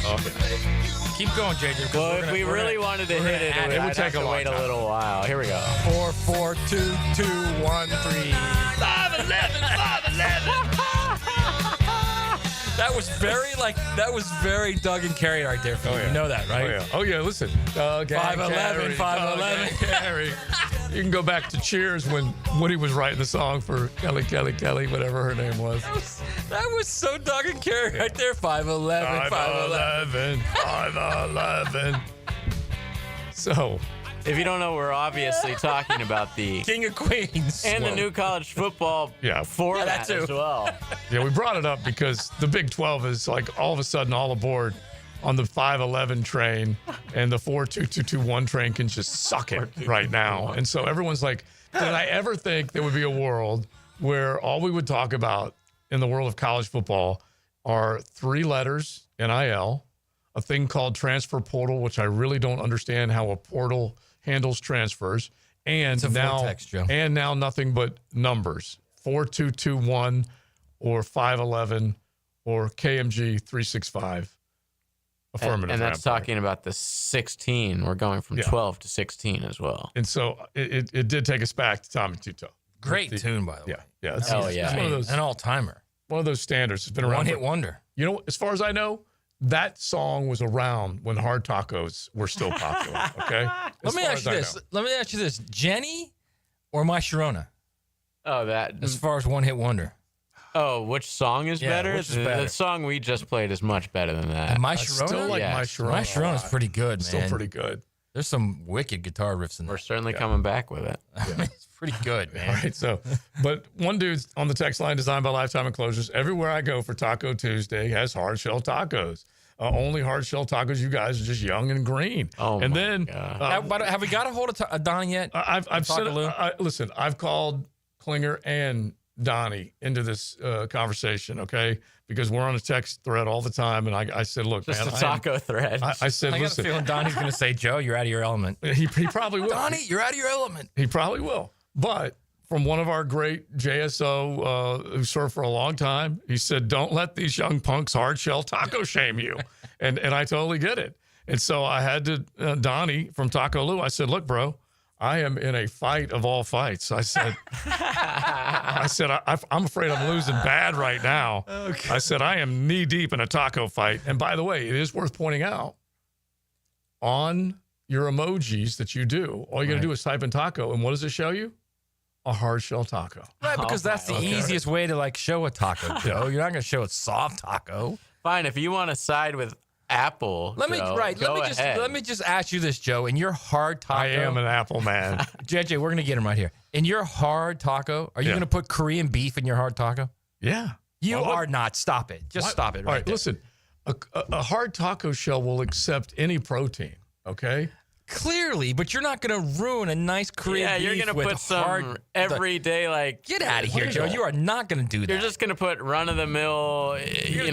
Okay. Keep going, JJ. Well, if we really wanted to hit it, it would take a wait a little while. Here we go. 4, 4, 2, 2, 1, 3. 511, 511. That was very Doug and Carrie right there for you. You know that, right? Oh, yeah. Listen. 511, 511. Carrie. You can go back to Cheers when Woody was writing the song for Kelly, whatever her name was. That was so Doug and Carrie right there. 511, 511. 511. So, if you don't know, we're obviously talking about the King of Queens and the new college football format that too. as well. Yeah, we brought it up because the Big 12 is like all of a sudden all aboard on the 511 train, and the 42221 train can just suck it right now. And so everyone's like, did I ever think there would be a world where all we would talk about in the world of college football are 3 letters, NIL, a thing called transfer portal, which I really don't understand how a portal handles transfers, and now nothing but numbers, 4221 or 511 or KMG 365. Affirmative. And that's talking about the 16. We're going from 12 to 16 as well. And so it did take us back to Tommy Tuto. Great tune, by the way. Yeah. It's one of those, an all-timer. One of those standards. It's been around. One-hit wonder. You know, as far as I know, that song was around when hard tacos were still popular. Okay. Let me ask you this: Jenny or My Sharona? Oh, that. As far as one-hit wonder. Oh, which song is better? Which is better? The song we just played is much better than that. And My I Sharona? still like My Sharona. My Sharona's pretty good, man. Still pretty good. There's some wicked guitar riffs in there. We're certainly coming back with it. It's pretty good, man. All right, so, but one dude's on the text line designed by Lifetime Enclosures. Everywhere I go for Taco Tuesday has hard shell tacos. Only hard shell tacos. You guys are just young and green. Oh, and my then God. Have we got a hold of Donnie yet? Listen, I've called Klinger and Donnie into this conversation, okay? Because we're on a text thread all the time, and I said, look, Just man, a taco thread. I said, I got a listen. feeling Donnie's going to say, Joe, you're out of your element. He probably will. Donnie, you're out of your element. He probably will. But from one of our great JSO who served for a long time, he said, don't let these young punks hard shell taco shame you. And I totally get it. And so I had to, Donnie from Taco Lou, I said, look, bro, I am in a fight of all fights. I said, I'm afraid I'm losing bad right now. Okay. I said, I am knee deep in a taco fight. And by the way, it is worth pointing out, on your emojis that you do, all you got to do is type in taco. And what does it show you? A hard shell taco. Right, because that's the easiest way to like show a taco, Joe. You're not going to show a soft taco. Fine, if you want to side with Apple, Let me just ask you this, Joe. In your hard taco, I am an Apple man. JJ, we're gonna get him right here. In your hard taco, are you gonna put Korean beef in your hard taco? Yeah. You are not. Stop it. Just stop it. All right, there. listen. A hard taco shell will accept any protein. Okay. Clearly, but you're not going to ruin a nice Korean beef. Yeah, you're going to put some everyday, like... Get out of here, Joe. You are not going to do that. You're just going to put run-of-the-mill,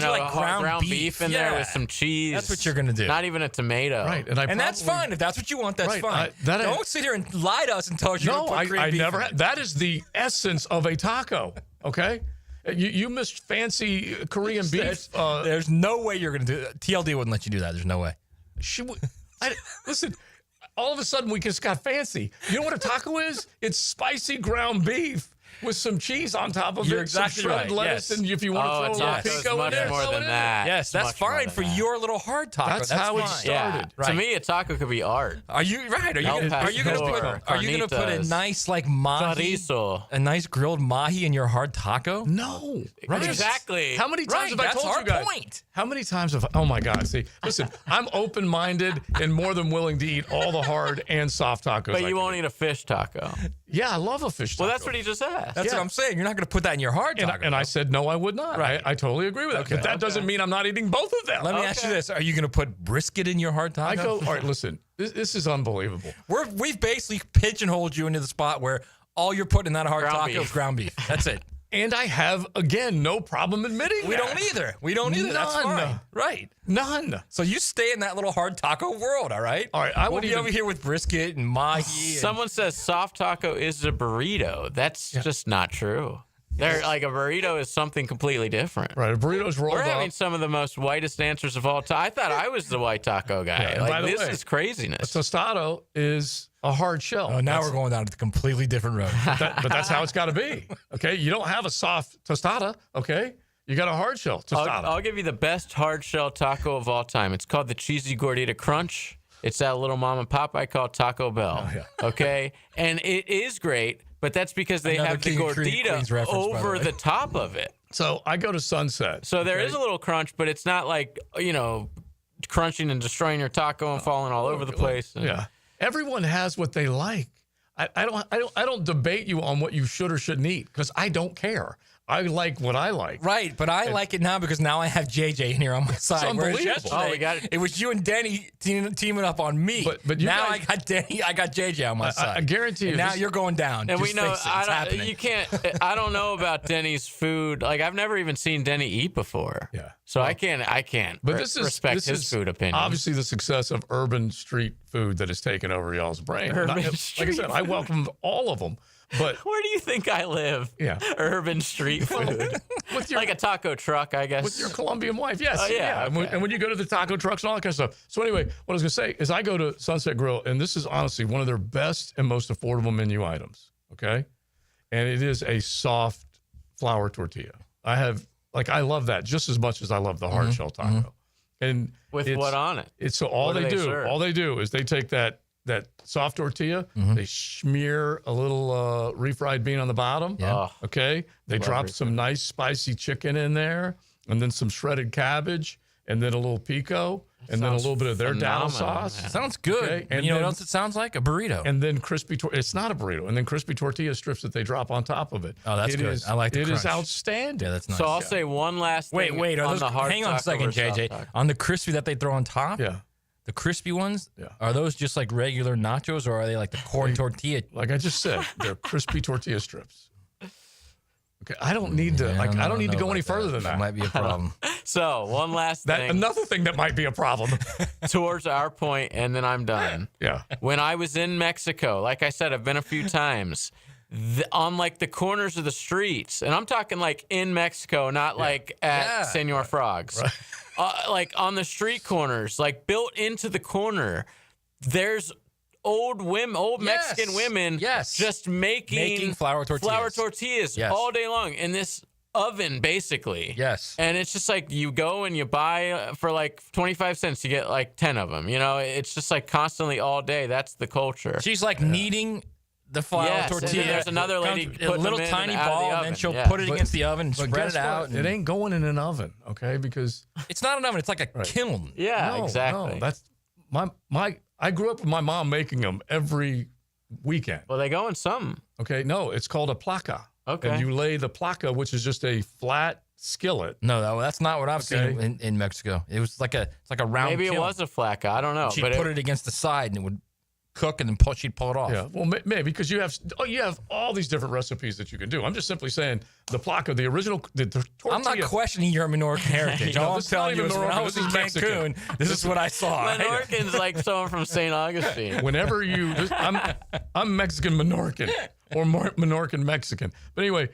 like ground beef in there with some cheese. That's what you're going to do. Not even a tomato. Right, and that's fine. If that's what you want, that's fine. Don't sit here and lie to us and tell us you're going to put Korean beef in it. That is the essence of a taco, okay? You missed fancy Korean beef. There's no way you're going to do that. TLD wouldn't let you do that. There's no way. Listen... All of a sudden, we just got fancy. You know what a taco is? It's spicy ground beef with some cheese on top of You're it, exactly some shredded right. lettuce, Yes. and if you want to throw a little pico in there, more than that. Yes, that's fine for your little hard taco. That's how it fine. started. Yeah. To me, a taco could be art. Are you right? Are you gonna put a nice like mahi, chorizo, a nice grilled mahi in your hard taco? No, right? Exactly. How many times have I told you guys? Point. How many times have? Oh my God! See, listen, I'm open-minded and more than willing to eat all the hard and soft tacos. But you won't eat a fish taco. Yeah, I love a fish taco. Well, that's what he just asked. That's what I'm saying. You're not going to put that in your hard taco. And I said no, I would not. Right. I totally agree with that. But that doesn't mean I'm not eating both of them. Let me ask you this: are you going to put brisket in your hard taco? I go. All right, listen. This is unbelievable. We've basically pigeonholed you into the spot where all you're putting in that hard taco is ground beef. That's it. And I have, again, no problem admitting we that. don't either. We don't either. That's None. fine. Right. None. So you stay in that little hard taco world, all right? All right. I We'll would be even over here with brisket and mahi. Someone says soft taco is a burrito. That's just not true. They're like a burrito is something completely different. Right. A burrito's rolled We're up. having some of the most whitest answers of all time. I thought I was the white taco guy. Yeah, by the this way, is craziness. A tostado is a hard shell. Oh, now we're going down a completely different road. But that's how it's got to be. Okay. You don't have a soft tostada. Okay. You got a hard shell tostada. I'll give you the best hard shell taco of all time. It's called the Cheesy Gordita Crunch. It's that little mom and pop I call Taco Bell. Oh, yeah. Okay. And it is great, but that's because they have the gordita over the top of it. So I go to Sunset. So there is a little crunch, but it's not like, crunching and destroying your taco and falling all over the place. Yeah. Everyone has what they like. I don't debate you on what you should or shouldn't eat because I don't care. I like what I like. Right, but I like it now because now I have JJ in here on my side. It's unbelievable. Yesterday, it was you and Denny teaming up on me. But you now guys, I got Denny, I got JJ on my side. I guarantee you. And now you're going down. And Just we know face it. It's happening. you can't. I don't know about Denny's food. Like I've never even seen Denny eat before. Yeah. So I can't. But this respect his food opinion. Obviously, the success of urban street food that has taken over y'all's brain. Like I said, I welcome all of them. But where do you think I live? Yeah. Urban street food. Like a taco truck, I guess. With your Colombian wife, yes. Oh, yeah. Okay. And when you go to the taco trucks and all that kind of stuff. So anyway, what I was going to say is I go to Sunset Grill, and this is honestly one of their best and most affordable menu items, okay? And it is a soft flour tortilla. I love that just as much as I love the hard shell taco. And with what on it? It's so all they do is they take that soft tortilla, they smear a little refried bean on the bottom. Yeah. Okay. They drop some nice spicy chicken in there, and then some shredded cabbage, and then a little pico, and then a little bit of their dado sauce. Man. Sounds good. Okay? And you know what else it sounds like? A burrito. And then crispy it's not a burrito. And then crispy tortilla strips that they drop on top of it. Oh, that's good. I like the crunch. It is outstanding. Yeah, that's nice. So I'll say one last thing. Wait. On the hard hang on a second, JJ. On the crispy that they throw on top? Yeah. The crispy ones, are those just like regular nachos, or are they like the corn tortilla? Like I just said, they're crispy tortilla strips. Okay, I don't need to. I don't need to go any further than that. That might be a problem. So one last thing. Another thing that might be a problem. Towards our point, and then I'm done. Yeah. When I was in Mexico, like I said, I've been a few times. On like the corners of the streets, and I'm talking like in Mexico, not like at Senor Frogs. Right. Like on the street corners, like built into the corner, there's old Mexican women just making flour tortillas all day long in this oven, basically. Yes. And it's just like you go and you buy for like 25 cents, you get like 10 of them. You know, it's just like constantly all day. That's the culture. She's like kneading the flour tortilla. And then there's another lady a little tiny ball, and then she'll put it against the oven, spread it out. It ain't going in an oven, okay? Because it's not an oven; it's like a kiln. Yeah, exactly. No, that's my. I grew up with my mom making them every weekend. Well, they go in some. Okay, no, it's called a placa. Okay, and you lay the placa, which is just a flat skillet. No, that's not what I've seen in Mexico. It was like a round. Maybe kiln. it was a flaca. I don't know. She'd put it against the side, and it would cook, and then she'd pull it off. Yeah, well, maybe because you have all these different recipes that you can do. I'm just simply saying the placa, the original, the tortilla. I'm not questioning your Menorcan heritage. All I'm telling you is when I was in Cancun, this is what I saw. Menorcan's like someone from St. Augustine. Whenever I'm Mexican Menorcan or Menorcan Mexican. But anyway,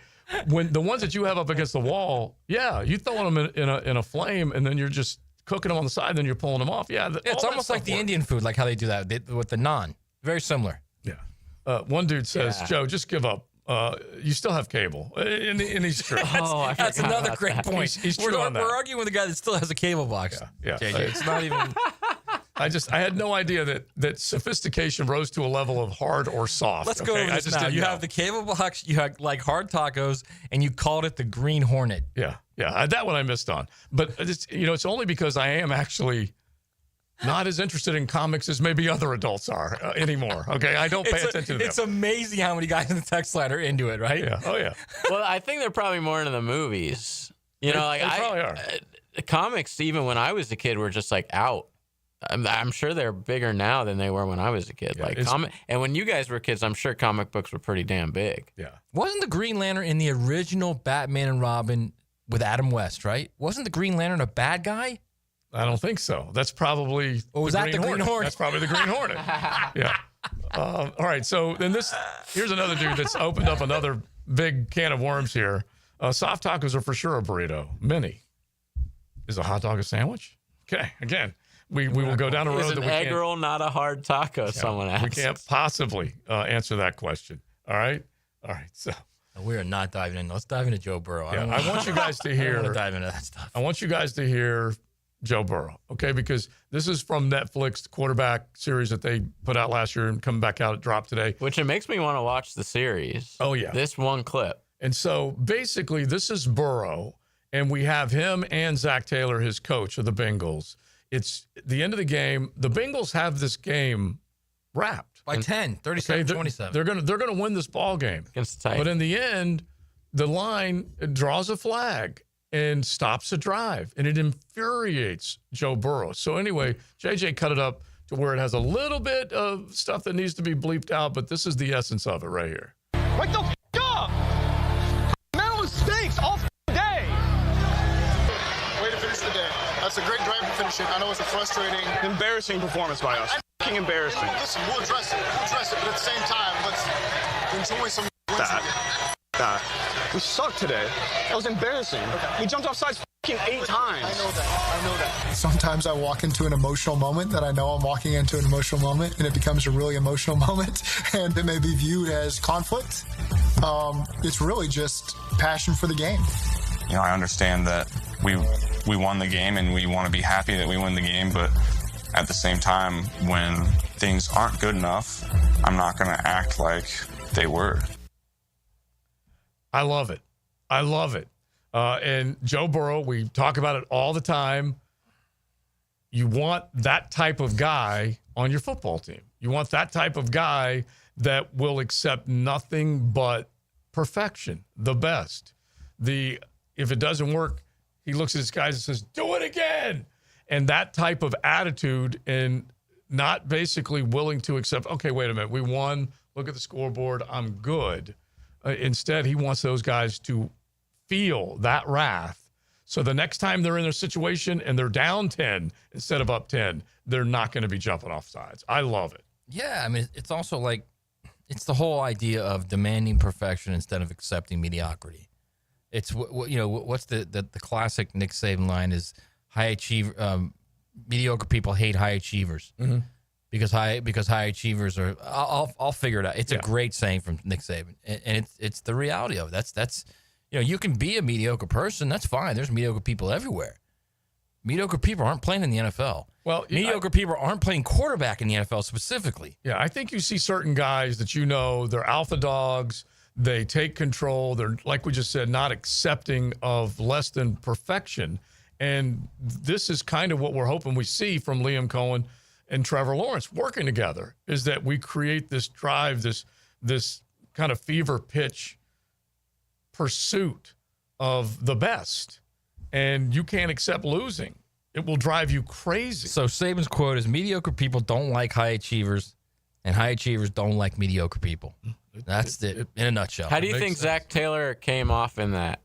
when the ones that you have up against the wall, you throw them in a flame, and then you're just cooking them on the side, then you're pulling them off. Yeah, it's almost like the Indian food, like how they do that with the naan. Very similar. Yeah. One dude says, Joe, just give up. You still have cable. And he's true. That's another great point. He's true on that. We're arguing with a guy that still has a cable box. Yeah. JJ. It's not even. I had no idea that sophistication rose to a level of hard or soft. Let's go over this now. You have the cable box, you have like hard tacos, and you called it the Green Hornet. Yeah. That one I missed on. But it's only because I am actually not as interested in comics as maybe other adults are anymore. Okay, I don't pay attention to them. It's amazing how many guys in the text line are into it, right? Yeah. Oh yeah. Well, I think they're probably more into the movies. You know, like they probably are. Comics, even when I was a kid, were just like out. I'm sure they're bigger now than they were when I was a kid. And when you guys were kids, I'm sure comic books were pretty damn big. Yeah. Wasn't the Green Lantern in the original Batman and Robin with Adam West, right? Wasn't the Green Lantern a bad guy? I don't think so. That's probably the Green Hornet. That's probably the Green Hornet. Yeah. All right. So then here's another dude that's opened up another big can of worms here. Soft tacos are for sure a burrito. Mini. Is a hot dog a sandwich? Okay. Again, we will go down a road Is that an we egg can't. roll not a hard taco? Someone asked. We can't possibly answer that question. All right. So. We are not diving in. Let's dive into Joe Burrow. I want you guys to hear. I don't want to dive into that stuff. I want you guys to hear Joe Burrow, okay? Because this is from Netflix, the quarterback series that they put out last year and coming back out, it dropped today. Which it makes me want to watch the series. Oh, yeah. This one clip. And so basically this is Burrow, and we have him and Zach Taylor, his coach of the Bengals. It's the end of the game. The Bengals have this game wrapped. By 10, 37-27. They're gonna win this ball game. Against the Titans. But in the end, the line draws a flag and stops a drive, and it infuriates Joe Burrow. So anyway, JJ cut it up to where it has a little bit of stuff that needs to be bleeped out, but this is the essence of it right here. Wake the f*** up! Maryland stinks all day! Way to finish the day. That's a great drive to finish it. I know it's a frustrating, Embarrassing performance by us. F***ing embarrassing. Listen, we'll address it, but at the same time, let's enjoy some wins. We sucked today. That was embarrassing. Okay. We jumped off sides f***ing 8 times. I know that. Sometimes I walk into an emotional moment that I know I'm walking into an emotional moment, and it becomes a really emotional moment, and it may be viewed as conflict. It's really just passion for the game. You know, I understand that we won the game, and we want to be happy that we win the game, but at the same time, when things aren't good enough, I'm not going to act like they were. I love it. And Joe Burrow, we talk about it all the time. You want that type of guy on your football team. You want that type of guy that will accept nothing but perfection, the best. If it doesn't work, he looks at his guys and says, do it again. And that type of attitude, and not basically willing to accept, okay, wait a minute, we won. Look at the scoreboard. I'm good. Instead, he wants those guys to feel that wrath. So the next time they're in their situation and they're down 10 instead of up 10, they're not going to be jumping off sides. I love it. Yeah, I mean, it's also like, it's the whole idea of demanding perfection instead of accepting mediocrity. It's what's the classic Nick Saban line is mediocre people hate high achievers because high achievers are. I'll figure it out. It's a great saying from Nick Saban, and it's the reality of it. That's you can be a mediocre person. That's fine. There's mediocre people everywhere. Mediocre people aren't playing in the NFL. Well, mediocre people aren't playing quarterback in the NFL specifically. Yeah, I think you see certain guys that they're alpha dogs. They take control. They're, like we just said, not accepting of less than perfection. And this is kind of what we're hoping we see from Liam Cohen and Trevor Lawrence working together, is that we create this drive, this kind of fever pitch pursuit of the best. And you can't accept losing. It will drive you crazy. So Saban's quote is, mediocre people don't like high achievers, and high achievers don't like mediocre people. That's it in a nutshell. How do you think Zach Taylor came off in that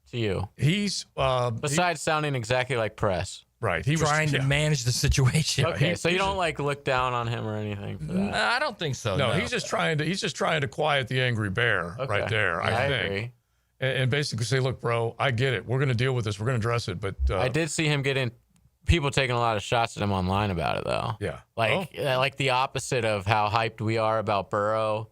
to you? He's besides sounding exactly like press. Right. He was trying to manage the situation. Okay, so you don't look down on him or anything for that. I don't think so. No, he's just trying to quiet the angry bear right there. Yeah, I think. agree. And basically say, look, bro, I get it. We're going to deal with this. We're going to address it. But I did see him people taking a lot of shots at him online about it, though. Yeah. Like the opposite of how hyped we are about Burrow.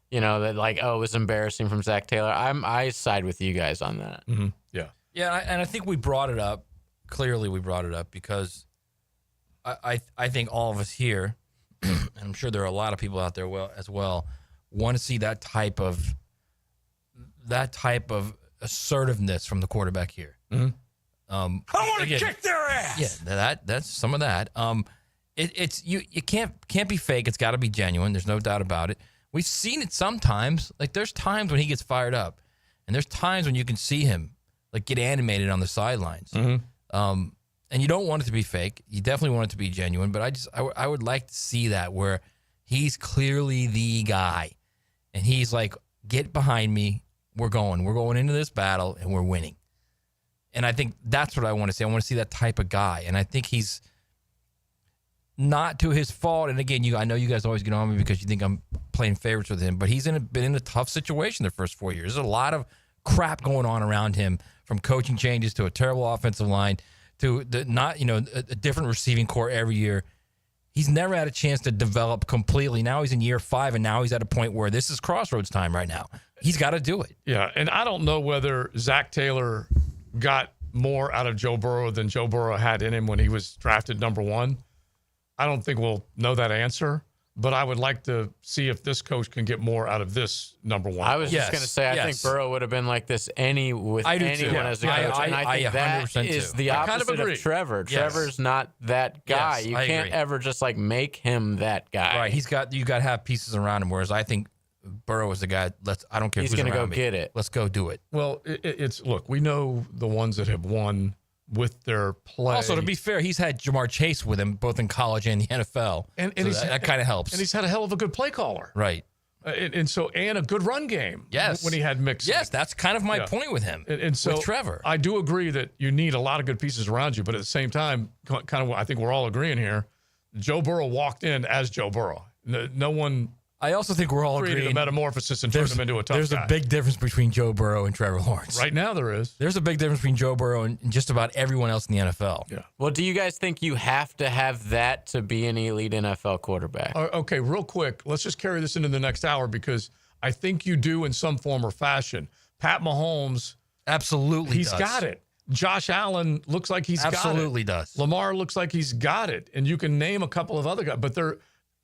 That it was embarrassing from Zach Taylor. I side with you guys on that. Mm-hmm. Yeah. Yeah, and I think we brought it up. Clearly, we brought it up because I think all of us here, and I'm sure there are a lot of people out there as well, want to see that type of assertiveness from the quarterback here. Mm-hmm. I want to kick their ass. Yeah, that's some of that. It can't be fake. It's got to be genuine. There's no doubt about it. We've seen it sometimes. Like, there's times when he gets fired up, and there's times when you can see him get animated on the sidelines. Mm-hmm. And you don't want it to be fake. You definitely want it to be genuine. But I would like to see that where he's clearly the guy, and he's like, get behind me. We're going into this battle, and we're winning. And I think that's what I want to see. I want to see that type of guy. And I think he's not to his fault. And again, I know you guys always get on me because you think I'm playing favorites with him, but he's been in a tough situation the first 4 years. There's a lot of crap going on around him, from coaching changes to a terrible offensive line to a different receiving core every year. He's never had a chance to develop completely. Now he's in year 5, and now he's at a point where this is crossroads time right now. He's got to do it. Yeah, and I don't know whether Zach Taylor got more out of Joe Burrow than Joe Burrow had in him when he was drafted number 1. I don't think we'll know that answer, but I would like to see if this coach can get more out of this number 1. I was just going to say, I think Burrow would have been like this with anyone as a coach. And I think that is the opposite of Trevor. Yes. Trevor's not that guy. Yes, you I can't agree. ever just make him that guy. Right. You got to have pieces around him, whereas I think Burrow is the guy. I don't care He's who's going to around go me. get it. Let's go do it. Well, look, we know the ones that have won with their play. Also, to be fair, he's had Jamar Chase with him both in college and the NFL, and that kind of helps. And he's had a hell of a good play caller, right? And a good run game. Yes, when he had Mixon. Yes, that's kind of my point with him. And so with Trevor, I do agree that you need a lot of good pieces around you, but at the same time, kind of, I think we're all agreeing here. Joe Burrow walked in as Joe Burrow. No one. I also think we're all created agreeing a metamorphosis and turned him into a tough There's guy. a big difference between Joe Burrow and Trevor Lawrence. Right now, there is. There's a big difference between Joe Burrow and just about everyone else in the NFL. Yeah. Well, do you guys think you have to have that to be an elite NFL quarterback? Okay, real quick. Let's just carry this into the next hour because I think you do in some form or fashion. Pat Mahomes. Absolutely He's does. got it. Josh Allen looks like he's got it. Absolutely does. Lamar looks like he's got it. And you can name a couple of other guys, but they're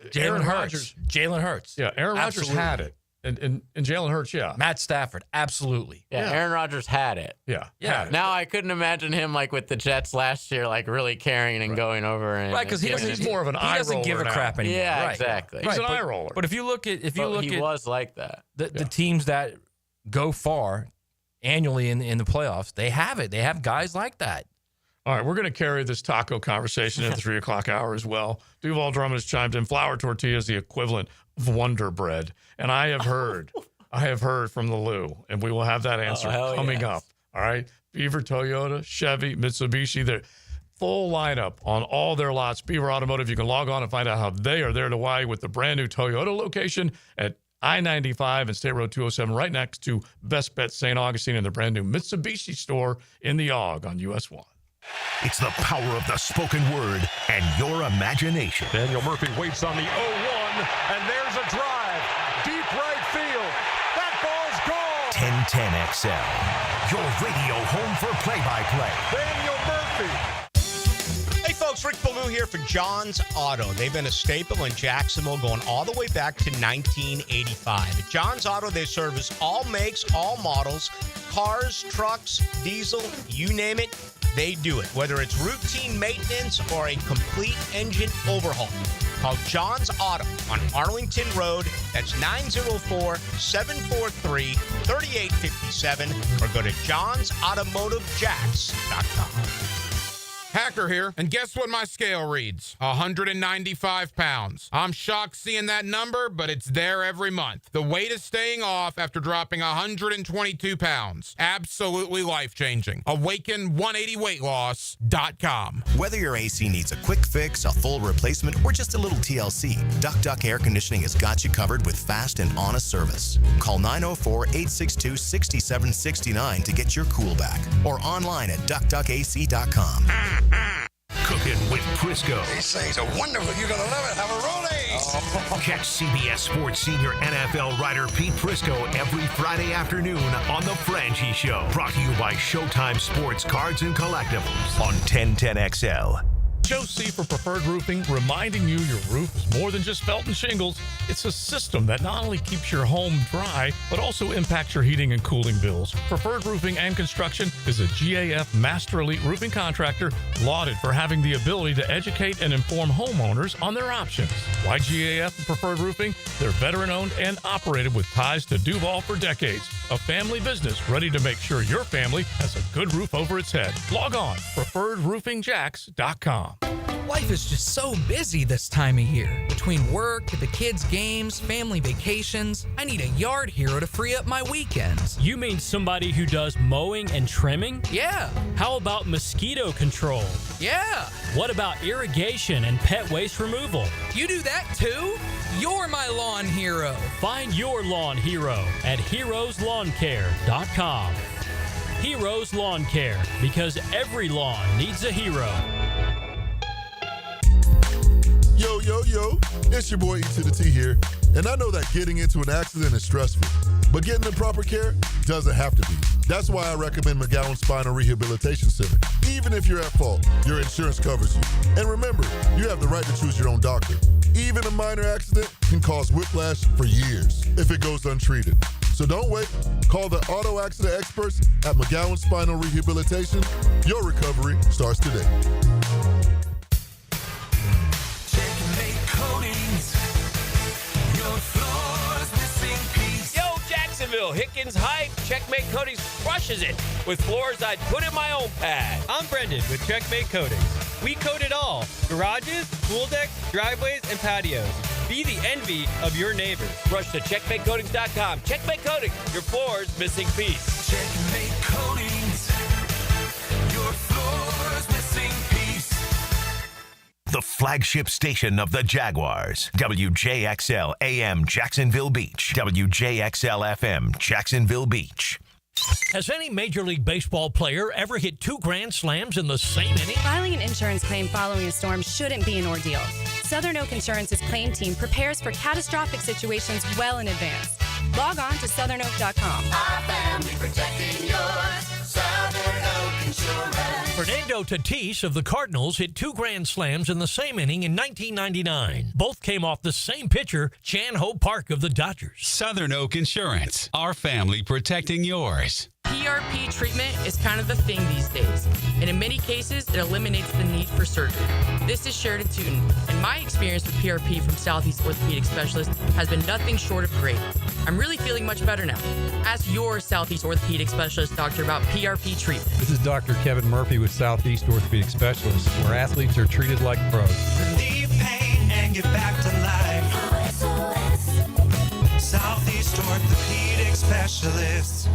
Jalen Hurts. Jalen Hurts. Yeah, Aaron Rodgers had it. And Jalen Hurts, yeah. Matt Stafford, absolutely. Yeah, Aaron Rodgers had it. Yeah. Now I couldn't imagine him with the Jets last year, really carrying and going over and Right, because he's more of an eye roller. He doesn't give a crap anymore. Yeah, right. exactly. He's an but, eye roller. But if you look at he was like that. The teams that go far annually in the playoffs, they have it. They have guys like that. All right, we're going to carry this taco conversation at the 3 o'clock hour as well. Duval Drummond has chimed in. Flour tortilla is the equivalent of Wonder Bread. And I have heard from the Lou, and we will have that answer coming up All right. Beaver, Toyota, Chevy, Mitsubishi. They're full lineup on all their lots. Beaver Automotive. You can log on and find out how they are there to Hawaii with the brand new Toyota location at I-95 and State Road 207 right next to Best Bet St. Augustine and the brand new Mitsubishi store in the Aug on US 1. It's the power of the spoken word and your imagination. Daniel Murphy waits on the 0-1, and there's a drive. Deep right field. That ball's gone. 1010XL, your radio home for play-by-play. Daniel Murphy. Hey folks, Rick Ballou here for John's Auto. They've been a staple in Jacksonville going all the way back to 1985. At John's Auto, they service all makes, all models, cars, trucks, diesel, you name it, they do it. Whether it's routine maintenance or a complete engine overhaul. Call John's Auto on Arlington Road. That's 904-743-3857 or go to johnsautomotivejacks.com. Hacker here, and guess what my scale reads? 195 pounds. I'm shocked seeing that number, but it's there every month. The weight is staying off after dropping 122 pounds. Absolutely life-changing. Awaken180weightloss.com. Whether your AC needs a quick fix, a full replacement, or just a little TLC, Duck Air Conditioning has got you covered with fast and honest service. Call 904-862-6769 to get your cool back, or online at duckac.com. Cooking with Crisco. These things are wonderful. You're going to love it. Have a Rollies. Catch CBS Sports senior NFL writer Pete Prisco every Friday afternoon on The Franchi Show. Brought to you by Showtime Sports Cards and Collectibles on 1010XL. Joe C for Preferred Roofing, reminding you your roof is more than just felt and shingles. It's a system that not only keeps your home dry, but also impacts your heating and cooling bills. Preferred Roofing and Construction is a GAF Master Elite roofing contractor lauded for having the ability to educate and inform homeowners on their options. Why GAF and Preferred Roofing? They're veteran-owned and operated with ties to Duval for decades. A family business ready to make sure your family has a good roof over its head. Log on, preferredroofingjacks.com. Life is just so busy this time of year. Between work, the kids' games, family vacations, I need a yard hero to free up my weekends. You mean somebody who does mowing and trimming? Yeah. How about mosquito control? Yeah. What about irrigation and pet waste removal? You do that too? You're my lawn hero. Find your lawn hero at heroeslawncare.com. Heroes Lawn Care, because every lawn needs a hero. Yo, it's your boy E to the T here, and I know that getting into an accident is stressful, but getting the proper care doesn't have to be. That's why I recommend McGowan Spinal Rehabilitation Center. Even if you're at fault, your insurance covers you. And remember, you have the right to choose your own doctor. Even a minor accident can cause whiplash for years if it goes untreated. So don't wait. Call the auto accident experts at McGowan Spinal Rehabilitation. Your recovery starts today. Yo, Jacksonville, Hickens Hype. Checkmate Coatings crushes it with floors I'd put in my own pad. I'm Brendan with Checkmate Coatings. We coat it all. Garages, pool decks, driveways, and patios. Be the envy of your neighbors. Rush to checkmatecoatings.com. Checkmate Coatings, your floor's missing piece. Checkmate Coatings, your floor's missing piece. The flagship station of the Jaguars. WJXL AM Jacksonville Beach. WJXL FM Jacksonville Beach. Has any Major League Baseball player ever hit 2 grand slams in the same inning? Filing an insurance claim following a storm shouldn't be an ordeal. Southern Oak Insurance's claim team prepares for catastrophic situations well in advance. Log on to southernoak.com. Our family protecting yours. Southern Oak Insurance. Fernando Tatis of the Cardinals hit 2 grand slams in the same inning in 1999. Both came off the same pitcher, Chan Ho Park of the Dodgers. Southern Oak Insurance. Our family protecting yours. PRP treatment is kind of the thing these days, and in many cases, it eliminates the need for surgery. This is Sheridan Tootin, and my experience with PRP from Southeast Orthopedic Specialist has been nothing short of great. I'm really feeling much better now. Ask your Southeast Orthopedic Specialist doctor about PRP treatment. This is Dr. Kevin Murphy with Southeast Orthopedic Specialist, where athletes are treated like pros. Relieve pain and get back to life. Southeast Orthopedic Specialists.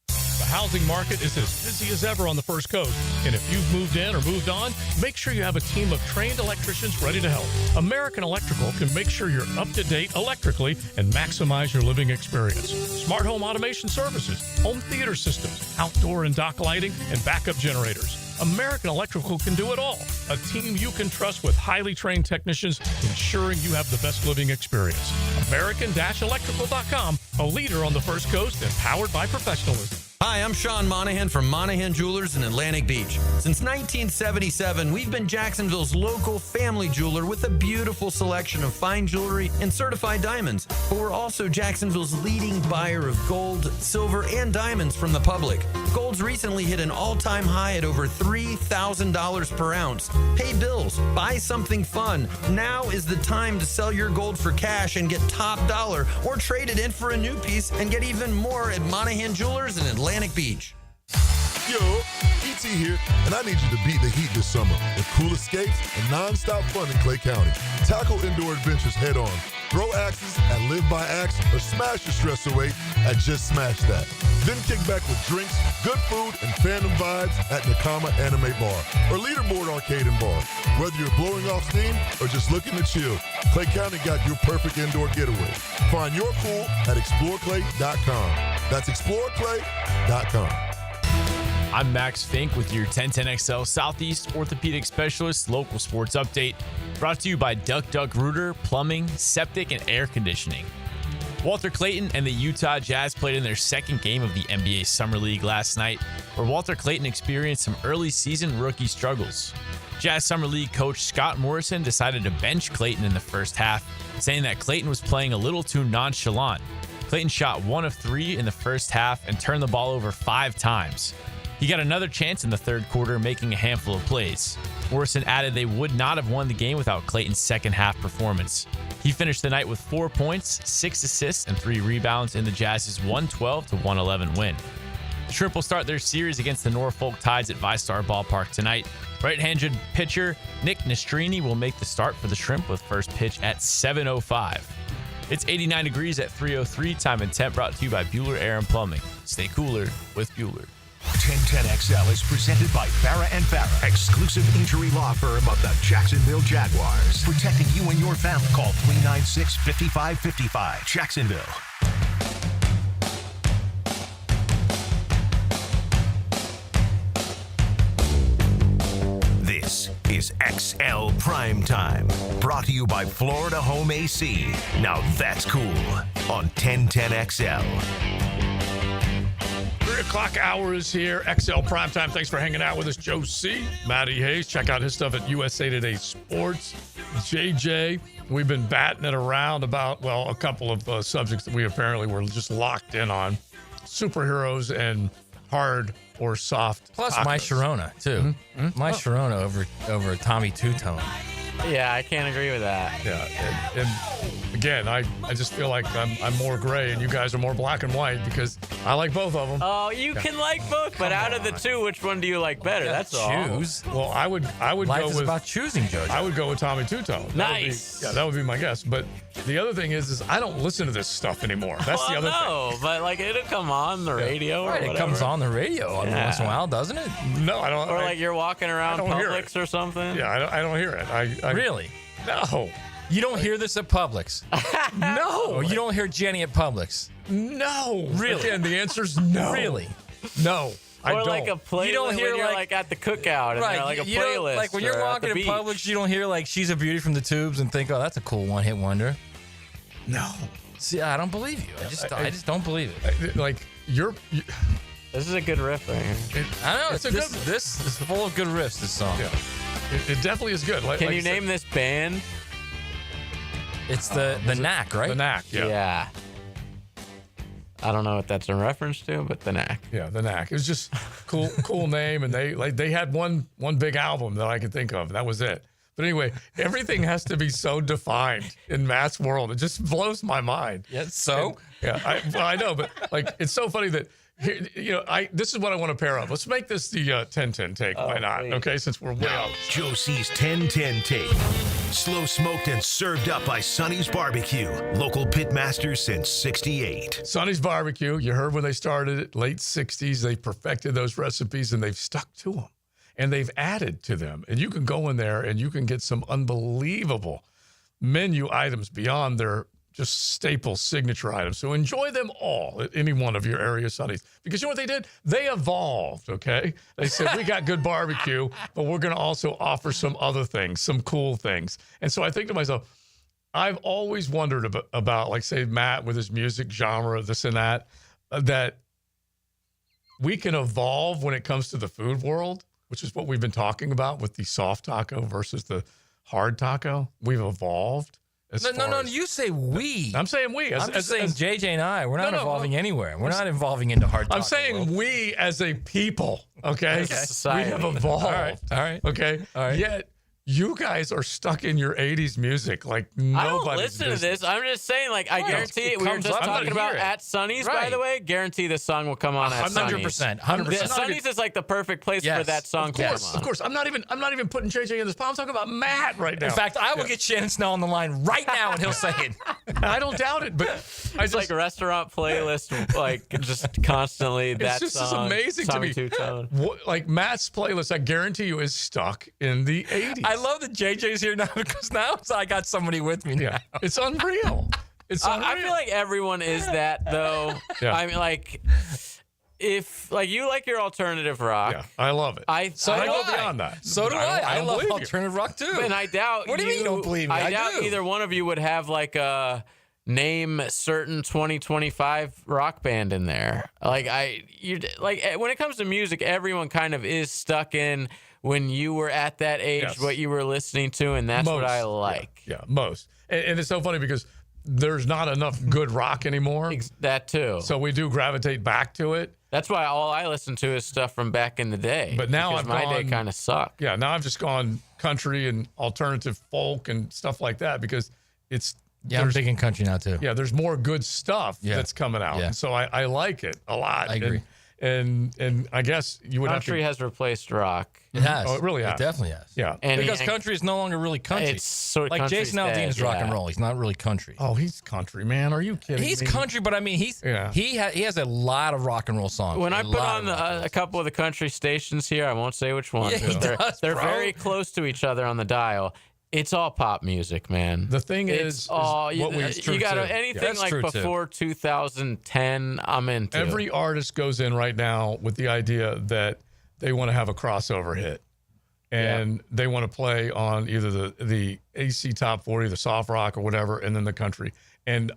The housing market is as busy as ever on the First Coast. And if you've moved in or moved on, make sure you have a team of trained electricians ready to help. American Electrical can make sure you're up to date electrically and maximize your living experience. Smart home automation services, home theater systems, outdoor and dock lighting, and backup generators. American Electrical can do it all. A team you can trust with highly trained technicians ensuring you have the best living experience. American-Electrical.com, a leader on the First Coast and powered by professionalism. Hi, I'm Sean Monahan from Monahan Jewelers in Atlantic Beach. Since 1977, we've been Jacksonville's local family jeweler with a beautiful selection of fine jewelry and certified diamonds. But we're also Jacksonville's leading buyer of gold, silver, and diamonds from the public. Gold's recently hit an all-time high at over $3,000 per ounce. Pay bills, buy something fun. Now is the time to sell your gold for cash and get top dollar, or trade it in for a new piece and get even more at Monahan Jewelers in Atlantic Beach. Yo, E.T. here, and I need you to beat the heat this summer with cool escapes and non-stop fun in Clay County. Tackle indoor adventures head on. Throw axes at Live by Axe or smash your stress away at Just Smash That. Then kick back with drinks, good food, and fandom vibes at Nakama Anime Bar or Leaderboard Arcade and Bar. Whether you're blowing off steam or just looking to chill, Clay County got your perfect indoor getaway. Find your cool at exploreclay.com. That's exploreclay.com. I'm Max Fink with your 1010XL Southeast Orthopedic Specialist local sports update, brought to you by Duck Duck Rooter, Plumbing, Septic, and Air Conditioning. Walter Clayton and the Utah Jazz played in their second game of the NBA Summer League last night, where Walter Clayton experienced some early season rookie struggles. Jazz Summer League coach Scott Morrison decided to bench Clayton in the first half, saying that Clayton was playing a little too nonchalant. Clayton shot 1 of 3 in the first half and turned the ball over 5 times. He got another chance in the third quarter, making a handful of plays. Morrison added they would not have won the game without Clayton's second half performance. He finished the night with 4 points, 6 assists, and 3 rebounds in the Jazz's 112-111 win. The Shrimp will start their series against the Norfolk Tides at VyStar Ballpark tonight. Right-handed pitcher Nick Nastrini will make the start for the Shrimp with first pitch at 7:05. It's 89 degrees at 3:03. Time and temp brought to you by Bueller Air and Plumbing. Stay cooler with Bueller. 1010XL is presented by Farah & Farah, exclusive injury law firm of the Jacksonville Jaguars. Protecting you and your family. Call 396-5555. Jacksonville. This is XL Primetime, brought to you by Florida Home AC. Now that's cool on 1010XL. 3 o'clock hour is here. XL Primetime. Thanks for hanging out with us, Joe C. Matty Hayes. Check out his stuff at USA Today Sports. JJ, we've been batting it around about, well, a couple of subjects that we apparently were just locked in on. Superheroes and hard or soft. Plus tacos. My Sharona, too. My Sharona over Tommy Two-Tone. Yeah, I can't agree with that. Yeah, and again, I just feel like I'm more gray and you guys are more black and white because I like both of them. Oh, you can like both, but out of the two, which one do you like better? That's all. Choose. Well, I would Life go is with about choosing, Jojo. I would go with Tommy Two-Tone. Nice. That would be my guess. But the other thing is I don't listen to this stuff anymore. That's the other thing. No, but like it'll come on the radio or Right, whatever. it comes on the radio every once in a while, doesn't it? No, I don't. Or like you're walking around Publix or something. Yeah, I don't hear it. Really? No. You don't hear this at Publix? No. Oh, you don't hear Jenny at Publix? No. Really? Again, the answer's no. Really? No. I Or don't. like a playlist. You don't hear when you're like- like at the cookout and they're like a you don't- playlist. like when you're or at walking the in beach. Publix, you don't hear like She's a Beauty from the Tubes and think, oh, that's a cool one-hit wonder. No. See, I don't believe you. I just don't believe it. Like This is a good riff right here. I know It's a this, good- This is full of good riffs. This song. Yeah. It definitely is good. Like, Can like you I said, name this band? It's the Knack, right? The Knack? Yeah. I don't know what that's in reference to, but the Knack. Yeah, the Knack. It was just cool name, and they had one big album that I could think of. And that was it. But anyway, everything has to be so defined in Matt's world. It just blows my mind. Yeah. So. I know, but like it's so funny that. This is what I want to pair up. Let's make this the 10-10 take. Why not? Please. Okay, since we're way out. Joe C's 10-10 take. Slow smoked and served up by Sonny's Barbecue. Local pitmaster since 68. Sonny's Barbecue, you heard when they started it, late 60s. They perfected those recipes and they've stuck to them. And they've added to them. And you can go in there and you can get some unbelievable menu items beyond their just staple signature items. So enjoy them all at any one of your area Sonny's. Because you know what they did? They evolved, okay? They said, we got good barbecue, but we're going to also offer some other things, some cool things. And so I think to myself, I've always wondered about like, say, Matt with his music genre, this and that, that we can evolve when it comes to the food world, which is what we've been talking about with the soft taco versus the hard taco. We've evolved. No, you say we. I'm saying we. I'm just saying JJ and I, we're not evolving anywhere. We're not evolving into hard taco. I'm saying world. we as a people, okay? Society. We have evolved. All right. Okay? All right. Yet, you guys are stuck in your 80s music like nobody's I don't listen to this. I'm just saying, like, I guarantee it. We were just talking about at Sonny's, by the way. Guarantee this song will come on at Sonny's. 100%. Sonny's is like the perfect place for that song to come on. Of course. I'm not even putting JJ in this spot. I'm talking about Matt right now. In fact, I will get Shannon Snell on the line right now and he'll say it. I don't doubt it, but It's like a restaurant playlist, like just constantly that it's just song. It's amazing to me. Two-tone. Like Matt's playlist, I guarantee you, is stuck in the 80s. I love that JJ's here now because now I got somebody with me now. Yeah, it's unreal. It's unreal. I feel like everyone is that though. Yeah. I mean, like, if like you like your alternative rock, Yeah, I love it. I go beyond that. So do I. I love alternative rock too. And I doubt. What do you mean you don't believe me? I doubt do. either one of you would have like a name certain 2025 rock band in there. Like when it comes to music, everyone kind of is stuck in when you were at that age, what you were listening to, and that's what I like. Yeah, most. And it's so funny because there's not enough good rock anymore. That too. So we do gravitate back to it. That's why all I listen to is stuff from back in the day. But now because my day kind of sucked. Yeah, now I've just gone country and alternative folk and stuff like that because it's. Yeah, I'm big in country now too. Yeah, there's more good stuff that's coming out. Yeah. And so I like it a lot. I agree. And I guess you would Country have has replaced rock. It has. Oh, it really has. It definitely has. Yeah. Because country is no longer really country. It's sort of like country's Jason Aldean is dead, rock and roll. He's not really country. Oh, he's country, man. Are you kidding He's me? country, but I mean, he has a lot of rock and roll songs. When I put on a couple of the country stations here, I won't say which ones. Yeah, they're very close to each other on the dial. It's all pop music, man. The thing it's all you got anything like before 2010. I'm into. Every artist goes in right now with the idea that they want to have a crossover hit, and they want to play on either the AC Top 40, the soft rock or whatever, and then the country. And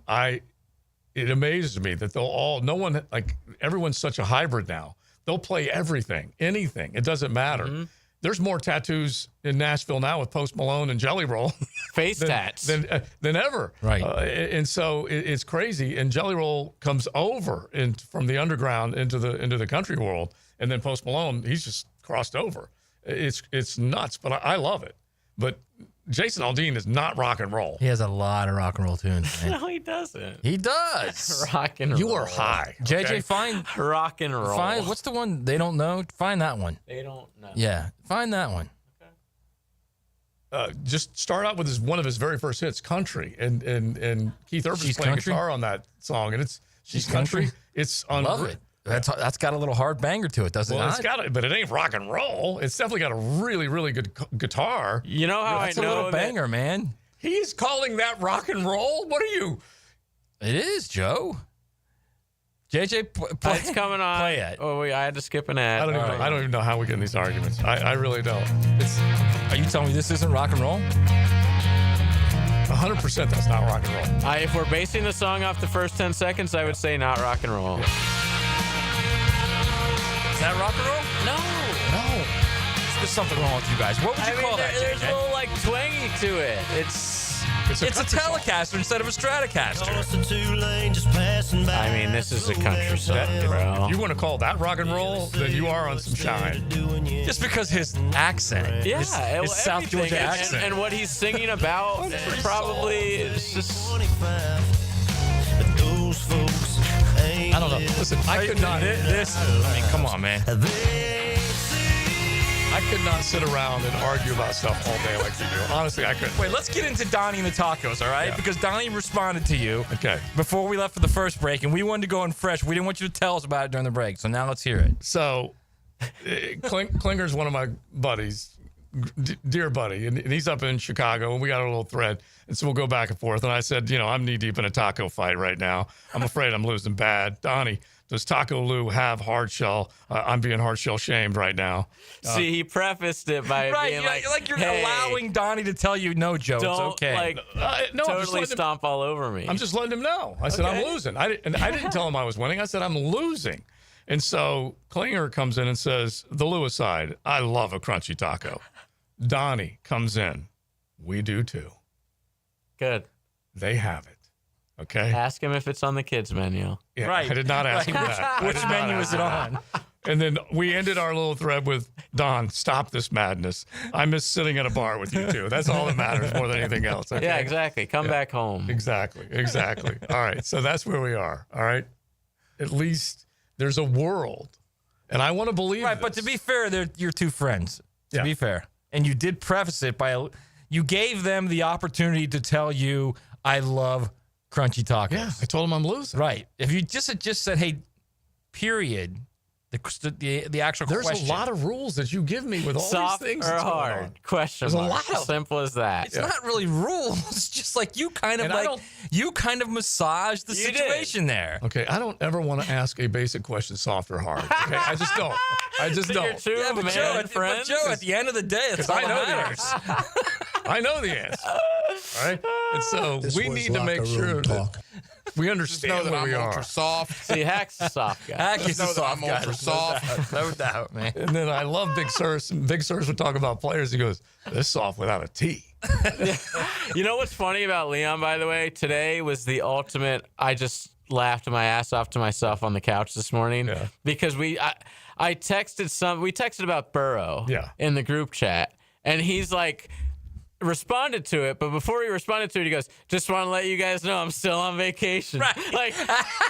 it amazes me that everyone's such a hybrid now. They'll play everything, anything. It doesn't matter. Mm-hmm. There's more tattoos in Nashville now with Post Malone and Jelly Roll face tats than ever. Right. And so it's crazy. And Jelly Roll comes over from the underground into the country world, and then Post Malone, he's just crossed over. It's nuts, but I love it. But Jason Aldean is not rock and roll. He has a lot of rock and roll tunes. Man. No, he doesn't. He does. Rock and roll. You are high. JJ, okay? find rock and roll. What's the one they don't know? Find that one. They don't know. Yeah, find that one. Just start out with one of his very first hits, "Country," and Keith Urban's playing guitar on that song, and she's country. It's unreal. Love it. That's got a little hard banger to it, doesn't it? Well, it's got it, but it ain't rock and roll. It's definitely got a really, really good guitar. You know how that's I know a little banger, man. He's calling that rock and roll. What are you? It is, Joe. JJ, it's coming on. Play it. Oh, wait, I had to skip an ad. I don't even know how we get in these arguments. I really don't. Are you telling me this isn't rock and roll? 100% that's not rock and roll. If we're basing the song off the first 10 seconds, I would say not rock and roll. Is that rock and roll? No. There's something wrong with you guys. What would you call that, There's JJ? a little like twangy to it. It's a Telecaster instead of a Stratocaster. I mean, this is a country song, bro. If you want to call that rock and roll, then you are on some shine. Just because his accent, his South Georgia accent, and what he's singing about, probably is just. I don't know. Listen, I could not. I mean, come on, man. I could not sit around and argue about stuff all day like you do. Honestly, I couldn't. Wait, let's get into Donnie and the tacos, all right? Yeah. Because Donnie responded to you Okay. before we left for the first break, and we wanted to go in fresh. We didn't want you to tell us about it during the break, so now let's hear it. So, Klinger's one of my buddies, dear buddy, and he's up in Chicago, and we got a little thread, and so we'll go back and forth. And I said, I'm knee-deep in a taco fight right now. I'm afraid I'm losing bad. Donnie, does Taco Lou have hard shell? I'm being hard shell shamed right now. See, he prefaced it by being you're hey, allowing Donnie to tell you, no, Joe, don't it's okay. No, I'm just totally letting him- stomp all over me. I'm just letting him know. I said, I'm losing. I didn't tell him I was winning. I said, I'm losing. And so Klinger comes in and says, the Lewis side, I love a crunchy taco. Donnie comes in. We do too. Good. They have it. Okay. Ask him if it's on the kids menu. Yeah, right. I did not ask him that. Which menu is it on? And then we ended our little thread with, Don, stop this madness. I miss sitting at a bar with you too. That's all that matters more than anything else. Okay? Yeah, exactly. Come back home. Exactly. All right. So that's where we are. All right. At least there's a world. And I want to believe Right, this. but to be fair, they're your two friends. To Yeah. be fair. And you did preface it by, you gave them the opportunity to tell you, I love crunchy tacos. Yeah, I told them I'm losing. Right. If you just said, hey, period, the actual There's question. a lot of rules that you give me with all Soft these things. or that's going hard? on. Question There's a mark. lot of Simple as that. It's not really rules. It's just like you kind of massage the situation there. Okay, I don't ever want to ask a basic question, soft or hard. Okay, I just don't. You're two but man friends. Joe, at the end of the day, it's all I that know the matters. I know the answer. All right, and so we need to make sure that we understand that where I'm we are. ultra soft. See, Hack's a soft guy. Hack is Just know a that soft I'm guy. ultra soft. No doubt, man. And then I love Big Sirs. Big Sirs would talk about players. He goes, "This soft without a T." You know what's funny about Leon, by the way? Today was the ultimate. I just laughed my ass off to myself on the couch this morning because I texted we texted about Burrow in the group chat, and he's like responded to it, but before he responded to it, he goes, just want to let you guys know I'm still on vacation. Right. Like,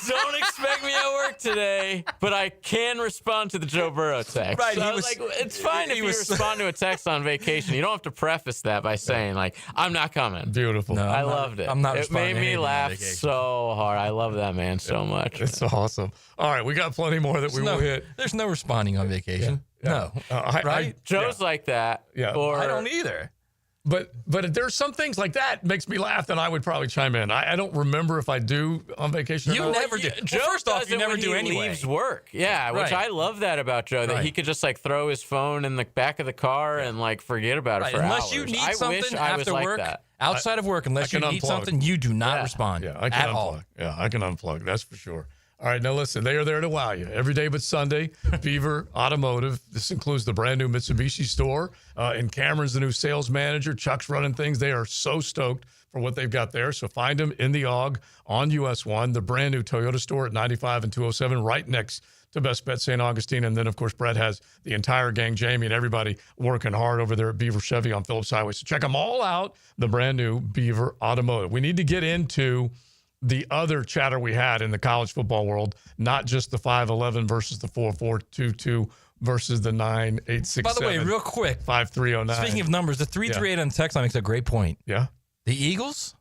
don't expect me at work today, but I can respond to the Joe Burrow text. Right, So he I was was- like, it's fine if you respond to a text on vacation. You don't have to preface that by saying, like, I'm not coming. Beautiful. No, I loved it. I'm not It responding made to me anything on laugh vacation. so hard. I love that man so much. It's awesome. All right, we got plenty more that we will hit. There's no responding on vacation. No. Right? Joe's like that. Yeah. Or I don't either. But there's some things like that makes me laugh that I would probably chime in. I don't remember if I do on vacation. You or not. never do. Joe Well, first off, does you it never when do he anyway. leaves work. Yeah, which Right. I love that about Joe, that he could just like throw his phone in the back of the car and like forget about it Right, for unless hours. you need I something wish I was after like work, that. outside of work, unless I you can need unplug. something, you do not respond Yeah, I can at unplug. all. Yeah, I can unplug. That's for sure. All right, now listen, they are there to wow you. Every day but Sunday, Beaver Automotive. This includes the brand new Mitsubishi store. And Cameron's the new sales manager. Chuck's running things. They are so stoked for what they've got there. So find them in the AUG on US 1, the brand new Toyota store at 95 and 207, right next to Best Bet St. Augustine. And then, of course, Brett has the entire gang, Jamie and everybody, working hard over there at Beaver Chevy on Phillips Highway. So check them all out, the brand new Beaver Automotive. We need to get into the other chatter we had in the college football world, not just the 5'11 versus the 4'4", versus the 9'8", By the way, real quick, 5'3", speaking of numbers, the 338 on text line makes a great point. Yeah. The Eagles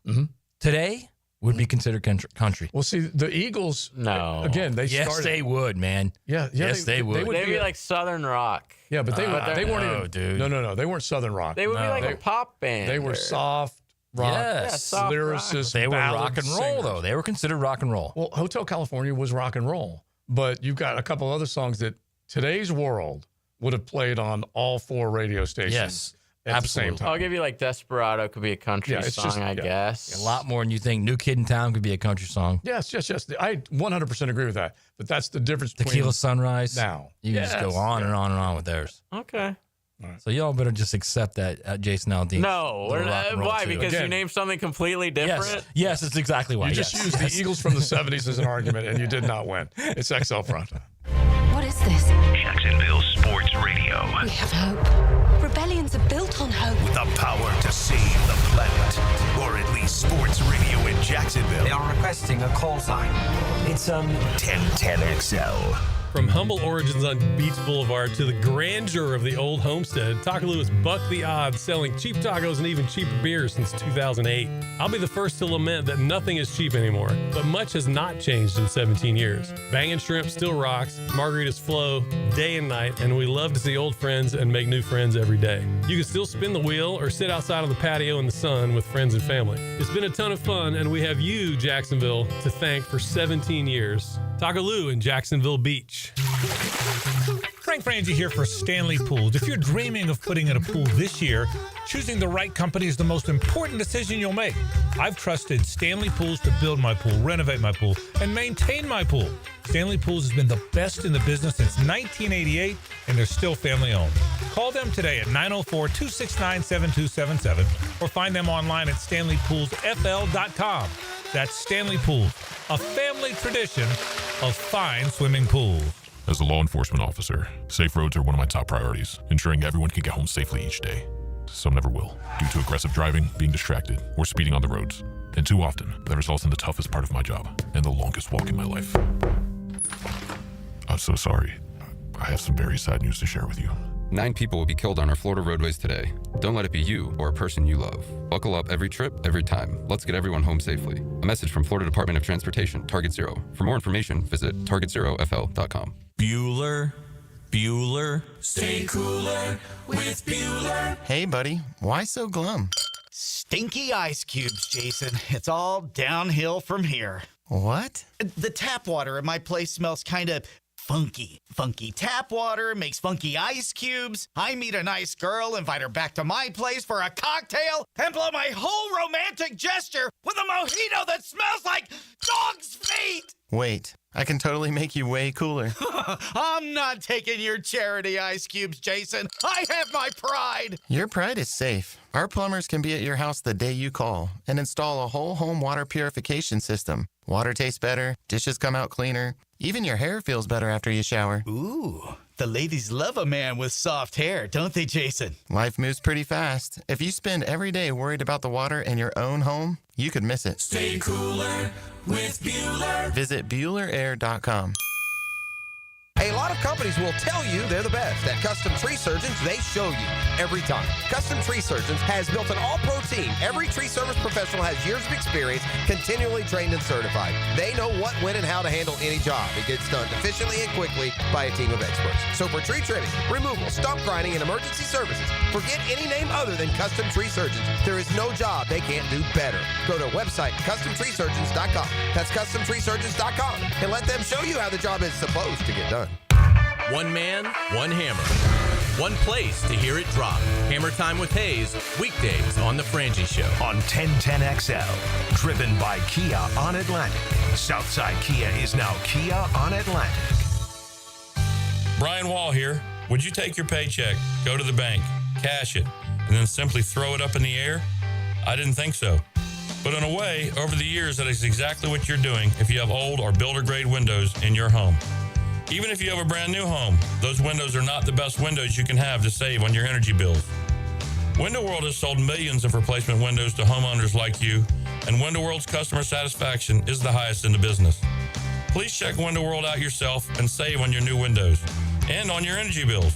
today would be considered country. Well, see, the Eagles, again, they yes, started. they would, man. Yeah, yes, they would. They'd be like Southern Rock. Yeah, but they weren't even. Dude. No, they weren't Southern Rock. They would be like a pop band. They were soft rock, soft lyricists. They were ballad rock and roll, singers. though. They were considered rock and roll. Well, Hotel California was rock and roll, but you've got a couple other songs that today's world would have played on all 4 radio stations. Yes, at the same absolutely. time. I'll give you like Desperado could be a country Yeah, it's song, just- I yeah. guess. A lot more than you think. New Kid in Town could be a country song. Yes. I 100% agree with that. But that's the difference between Tequila Sunrise. now. You can just go on and on and on with theirs. Okay. So y'all better just accept that Jason Aldean. No, why? Because you named something completely different? Yes, it's exactly why. You just used the Eagles from the 70s as an argument, and you did not win. It's XL Front. What is this? Jacksonville Sports Radio. We have hope. Rebellions are built on hope. With the power to save the planet. Or at least sports radio in Jacksonville. They are requesting a call sign. It's 1010XL. From humble origins on Beach Boulevard to the grandeur of the old homestead, Taco Lou has bucked the odds, selling cheap tacos and even cheaper beers since 2008. I'll be the first to lament that nothing is cheap anymore, but much has not changed in 17 years. Bangin' Shrimp still rocks, margaritas flow day and night, and we love to see old friends and make new friends every day. You can still spin the wheel or sit outside on the patio in the sun with friends and family. It's been a ton of fun, and we have you, Jacksonville, to thank for 17 years. Taco Lou in Jacksonville Beach. Frank Frangie here for Stanley Pools. If you're dreaming of putting in a pool this year, choosing the right company is the most important decision you'll make. I've trusted Stanley Pools to build my pool, renovate my pool, and maintain my pool. Stanley Pools has been the best in the business since 1988, and they're still family owned. Call them today at 904-269-7277 or find them online at StanleyPoolsFL.com. That's Stanley Pools, a family tradition of fine swimming pools. As a law enforcement officer, safe roads are one of my top priorities, ensuring everyone can get home safely each day. Some never will, due to aggressive driving, being distracted, or speeding on the roads. And too often, that results in the toughest part of my job and the longest walk in my life. I'm so sorry. I have some very sad news to share with you. 9 people will be killed on our Florida roadways today. Don't let it be you or a person you love. Buckle up every trip, every time. Let's get everyone home safely. A message from Florida Department of Transportation, Target Zero. For more information, visit targetzerofl.com. Bueller, stay cooler with Bueller. Hey, buddy, why so glum? Stinky ice cubes, Jason. It's all downhill from here. What? The tap water in my place smells kind of funky. Funky tap water makes funky ice cubes. I meet a nice girl, invite her back to my place for a cocktail, and blow my whole romantic gesture with a mojito that smells like dog's feet. Wait, I can totally make you way cooler. I'm not taking your charity ice cubes, Jason. I have my pride. Your pride is safe. Our plumbers can be at your house the day you call and install a whole home water purification system. Water tastes better, dishes come out cleaner, even your hair feels better after you shower. Ooh, the ladies love a man with soft hair, don't they, Jason? Life moves pretty fast. If you spend every day worried about the water in your own home, you could miss it. Stay cooler with Bueller. Visit BuellerAir.com. A lot of companies will tell you they're the best. At Custom Tree Surgeons, they show you every time. Custom Tree Surgeons has built an all-pro team. Every tree service professional has years of experience, continually trained and certified. They know what, when, and how to handle any job. It gets done efficiently and quickly by a team of experts. So for tree trimming, removal, stump grinding, and emergency services, forget any name other than Custom Tree Surgeons. There is no job they can't do better. Go to website CustomTreeSurgeons.com. That's CustomTreeSurgeons.com, and let them show you how the job is supposed to get done. One man, one hammer. One place to hear it drop. Hammer Time with Hayes, weekdays on The Frangie Show. On 1010XL, driven by Kia on Atlantic. Southside Kia is now Kia on Atlantic. Brian Wall here. Would you take your paycheck, go to the bank, cash it, and then simply throw it up in the air? I didn't think so. But in a way, over the years, that is exactly what you're doing if you have old or builder-grade windows in your home. Even if you have a brand new home, those windows are not the best windows you can have to save on your energy bills. Window World has sold millions of replacement windows to homeowners like you, and Window World's customer satisfaction is the highest in the business. Please check Window World out yourself and save on your new windows and on your energy bills.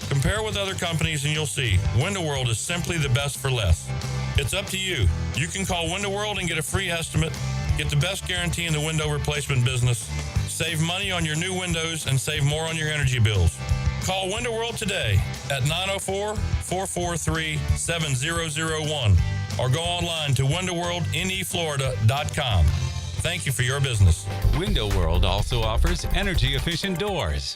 Compare with other companies and you'll see Window World is simply the best for less. It's up to you. You can call Window World and get a free estimate, get the best guarantee in the window replacement business, save money on your new windows, and save more on your energy bills. Call Window World today at 904-443-7001 or go online to windowworldneflorida.com. Thank you for your business. Window World also offers energy-efficient doors.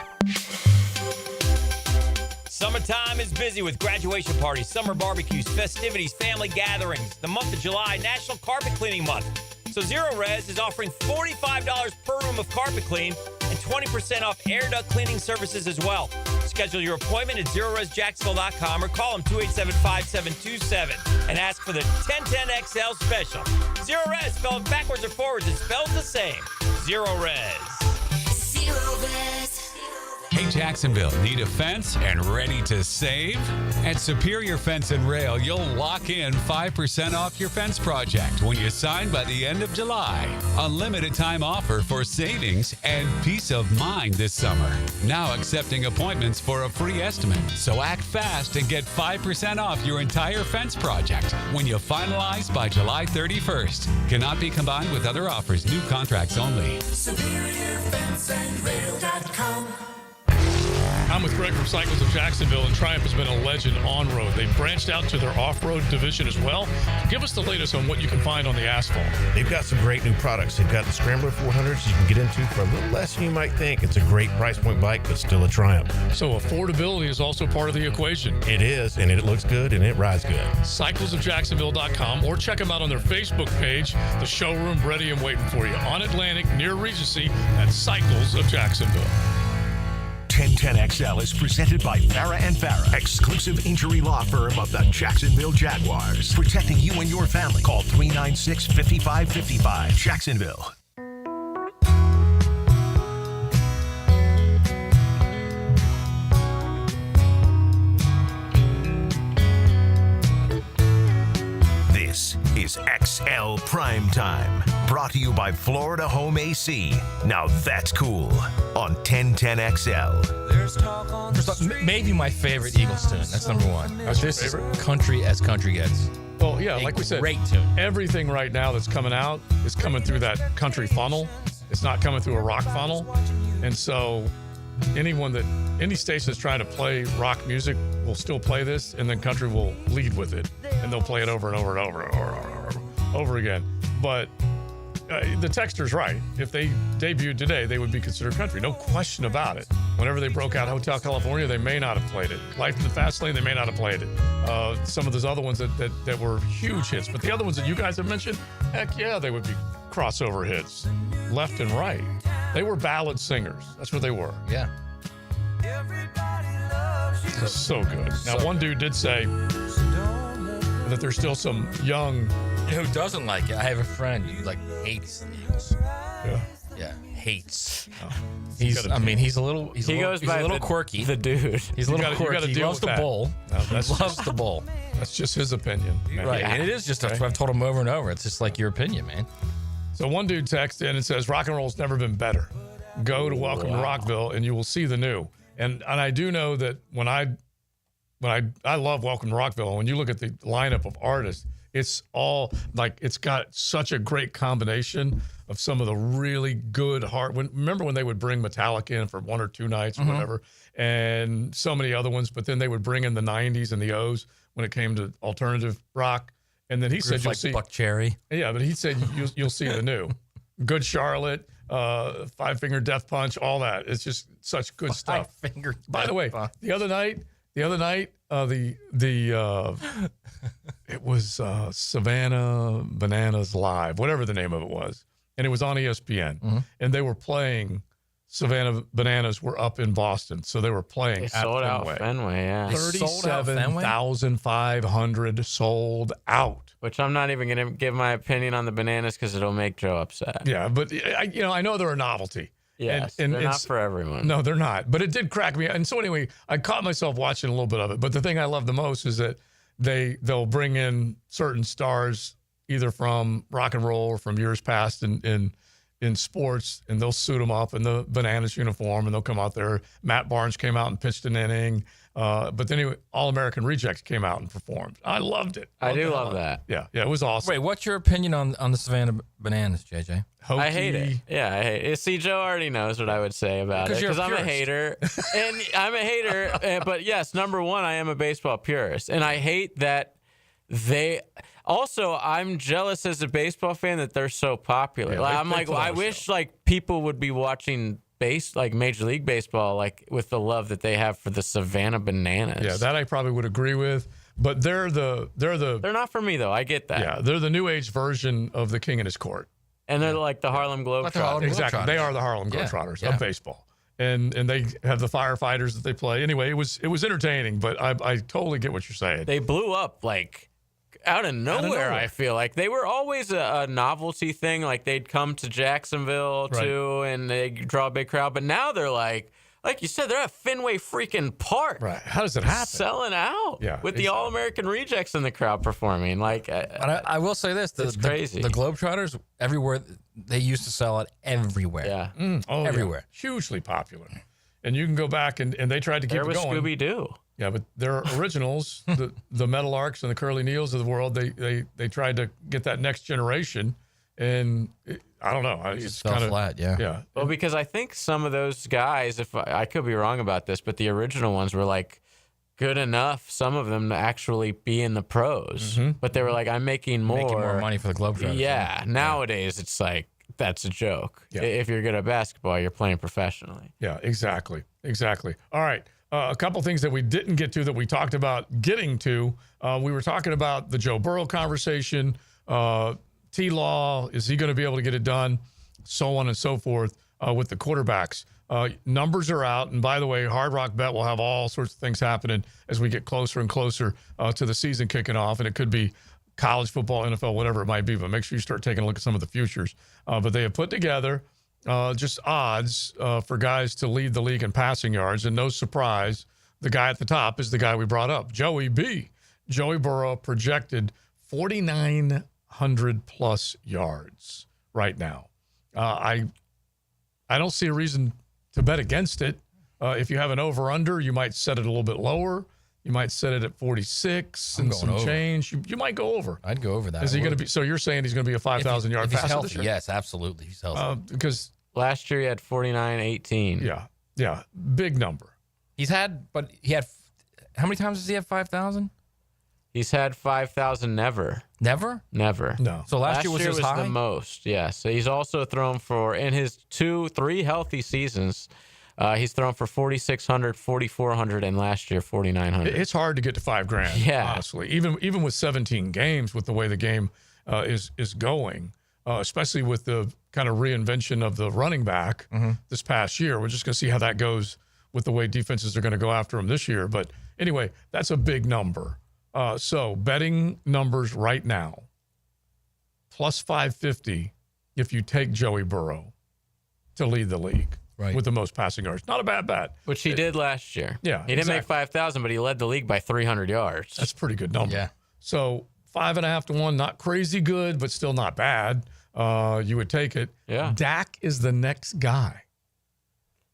Summertime is busy with graduation parties, summer barbecues, festivities, family gatherings. The month of July, National Carpet Cleaning Month. So Zero Res is offering $45 per room of carpet clean and 20% off air duct cleaning services as well. Schedule your appointment at ZeroResJacksonville.com or call them 287-5727 and ask for the 1010XL special. Zero Res, spelled backwards or forwards, it spells the same. Zero Res. Zero Res. Hey, Jacksonville, need a fence and ready to save? At Superior Fence and Rail, you'll lock in 5% off your fence project when you sign by the end of July. A limited time offer for savings and peace of mind this summer. Now accepting appointments for a free estimate. So act fast and get 5% off your entire fence project when you finalize by July 31st. Cannot be combined with other offers. New contracts only. SuperiorFenceandRail.com. I'm with Greg from Cycles of Jacksonville, and Triumph has been a legend on-road. They've branched out to their off-road division as well. Give us the latest on what you can find on the asphalt. They've got some great new products. They've got the Scrambler 400s you can get into for a little less than you might think. It's a great price point bike, but still a Triumph. So affordability is also part of the equation. It is, and it looks good, and it rides good. CyclesofJacksonville.com, or check them out on their Facebook page, the showroom ready and waiting for you on Atlantic near Regency at Cycles of Jacksonville. 1010XL is presented by Farah and Farah, exclusive injury law firm of the Jacksonville Jaguars. Protecting you and your family. Call 396-5555. Jacksonville. This is XL Primetime, brought to you by Florida Home AC. Now that's cool on 1010XL. Maybe my favorite Eagles tune. That's number one. That's your This is favorite? country as country gets. Well, yeah, like we said, great tune. Everything right now that's coming out is coming through that country funnel. It's not coming through a rock funnel. And so any station that's trying to play rock music will still play this, and then country will lead with it, and they'll play it over and over and over and over again. But the texter's right. If they debuted today, they would be considered country. No question about it. Whenever they broke out Hotel California, they may not have played it. Life in the Fast Lane, they may not have played it. Some of those other ones that were huge hits. But the other ones that you guys have mentioned, heck yeah, they would be crossover hits. Left and right. They were ballad singers. That's what they were. Yeah. So good. Now, one dude did say that there's still some young... Who doesn't like it? I have a friend who hates the Eagles. Yeah. Hates. Oh. He's a little quirky. The dude. He's a little quirky. He loves the bull. He loves the bull. That's just his opinion. Man. Right. And it is just that's what I've told him over and over. It's just like your opinion, man. So one dude texted in and says, rock and roll's never been better. Go to Welcome to Rockville and you will see the new. And I do know that when I love Welcome to Rockville, when you look at the lineup of artists, it's all it's got such a great combination of some of the really good remember when they would bring Metallica in for 1 or 2 nights or whatever, and so many other ones, but then they would bring in the 90s and the O's when it came to alternative rock. And then he said, you'll see Buck Cherry. Yeah, but he said you'll see the new. Good Charlotte, Five Finger Death Punch, all that. It's just such good stuff. By the way, the other night, it was Savannah Bananas Live, whatever the name of it was, and it was on ESPN, and they were playing. Savannah Bananas were up in Boston, so they were playing at sold Fenway. out Fenway, yeah. 37,500 sold out. Which I'm not even going to give my opinion on the bananas because it'll make Joe upset. Yeah, but I know they're a novelty. Yes, and they're not for everyone. No, they're not. But it did crack me. And so anyway, I caught myself watching a little bit of it. But the thing I love the most is that they'll bring in certain stars either from rock and roll or from years past in sports, and they'll suit them up in the Bananas uniform, and they'll come out there. Matt Barnes came out and pitched an inning. But then anyway, All-American Rejects came out and performed. I loved it. I do love that. Yeah, it was awesome. Wait, what's your opinion on the Savannah Bananas, JJ? Hokey. I hate it. Yeah, I hate it. See, Joe already knows what I would say about it because I'm a hater. And I'm a hater. But yes, number one, I am a baseball purist. And I hate that they... Also, I'm jealous as a baseball fan that they're so popular. Yeah, I'm like, well, I wish people would be watching Major League Baseball with the love that they have for the Savannah Bananas. Yeah, that I probably would agree with. But they're not for me though. I get that. Yeah, they're the new age version of the King and his court. And they're like the Harlem Globetrotters. Exactly, they are the Harlem Globetrotters of baseball. And they have the firefighters that they play. Anyway, it was entertaining, but I totally get what you're saying. They blew up out of nowhere. I feel like they were always a novelty thing. Like they'd come to Jacksonville too, and they draw a big crowd. But now they're like like you said, they're at Fenway freaking Park. Right. How does it happen? Selling out. Yeah, with the All-American rejects in the crowd performing. Like, But I will say this: it's crazy. The Globetrotters, everywhere they used to sell it everywhere. Yeah. Everywhere. Yeah. Hugely popular. And you can go back and they tried to keep There it was going. Scooby-Doo. Yeah, but their originals, the Metal Arcs and the Curly Neals of the world, they tried to get that next generation, and I don't know. It's fell kind of flat. Yeah. Yeah. Well, because I think some of those guys, if I could be wrong about this, but the original ones were like good enough, some of them to actually be in the pros. But they were like, I'm making more money for the Globetrotters. Yeah. Nowadays, it's like, that's a joke. Yeah. If you're good at basketball, you're playing professionally. Yeah, exactly. All right. A couple things that we didn't get to that we talked about getting to. We were talking about the Joe Burrow conversation. T-Law, is he going to be able to get it done? So on and so forth with the quarterbacks. Numbers are out. And by the way, Hard Rock Bet will have all sorts of things happening as we get closer and closer to the season kicking off. And it could be college football, NFL, whatever it might be. But make sure you start taking a look at some of the futures. But they have put together just odds for guys to lead the league in passing yards. And no surprise, the guy at the top is the guy we brought up, Joey B. Joey Burrow projected 4,900 plus yards right now. I don't see a reason to bet against it. If you have an over-under, you might set it a little bit lower. You might set it at 46 and some change. You might go over. I'd go over that. Is he going to be? So you're saying he's going to be a 5,000 yard passer? He's healthy, this year? yes, absolutely. He's healthy. Because last year he had 49-18. Yeah, big number. He had. How many times has he had 5,000? He's had 5,000 never. Never? Never. No. So last year was high? the most. Yes. So he's also thrown for, in his 2-3 healthy seasons, he's thrown for 4,600, 4,400, and last year 4,900. It's hard to get to $5,000. Yeah. Honestly, even with 17 games, with the way the game is going, especially with the kind of reinvention of the running back this past year. We're just going to see how that goes with the way defenses are going to go after him this year. But anyway, that's a big number. So betting numbers right now, plus 550 if you take Joey Burrow to lead the league with the most passing yards. Not a bad bet. Which he did last year. Yeah, He didn't make 5,000, but he led the league by 300 yards. That's a pretty good number. Yeah. So 5.5 to 1, not crazy good, but still not bad. You would take it. Yeah. Dak is the next guy.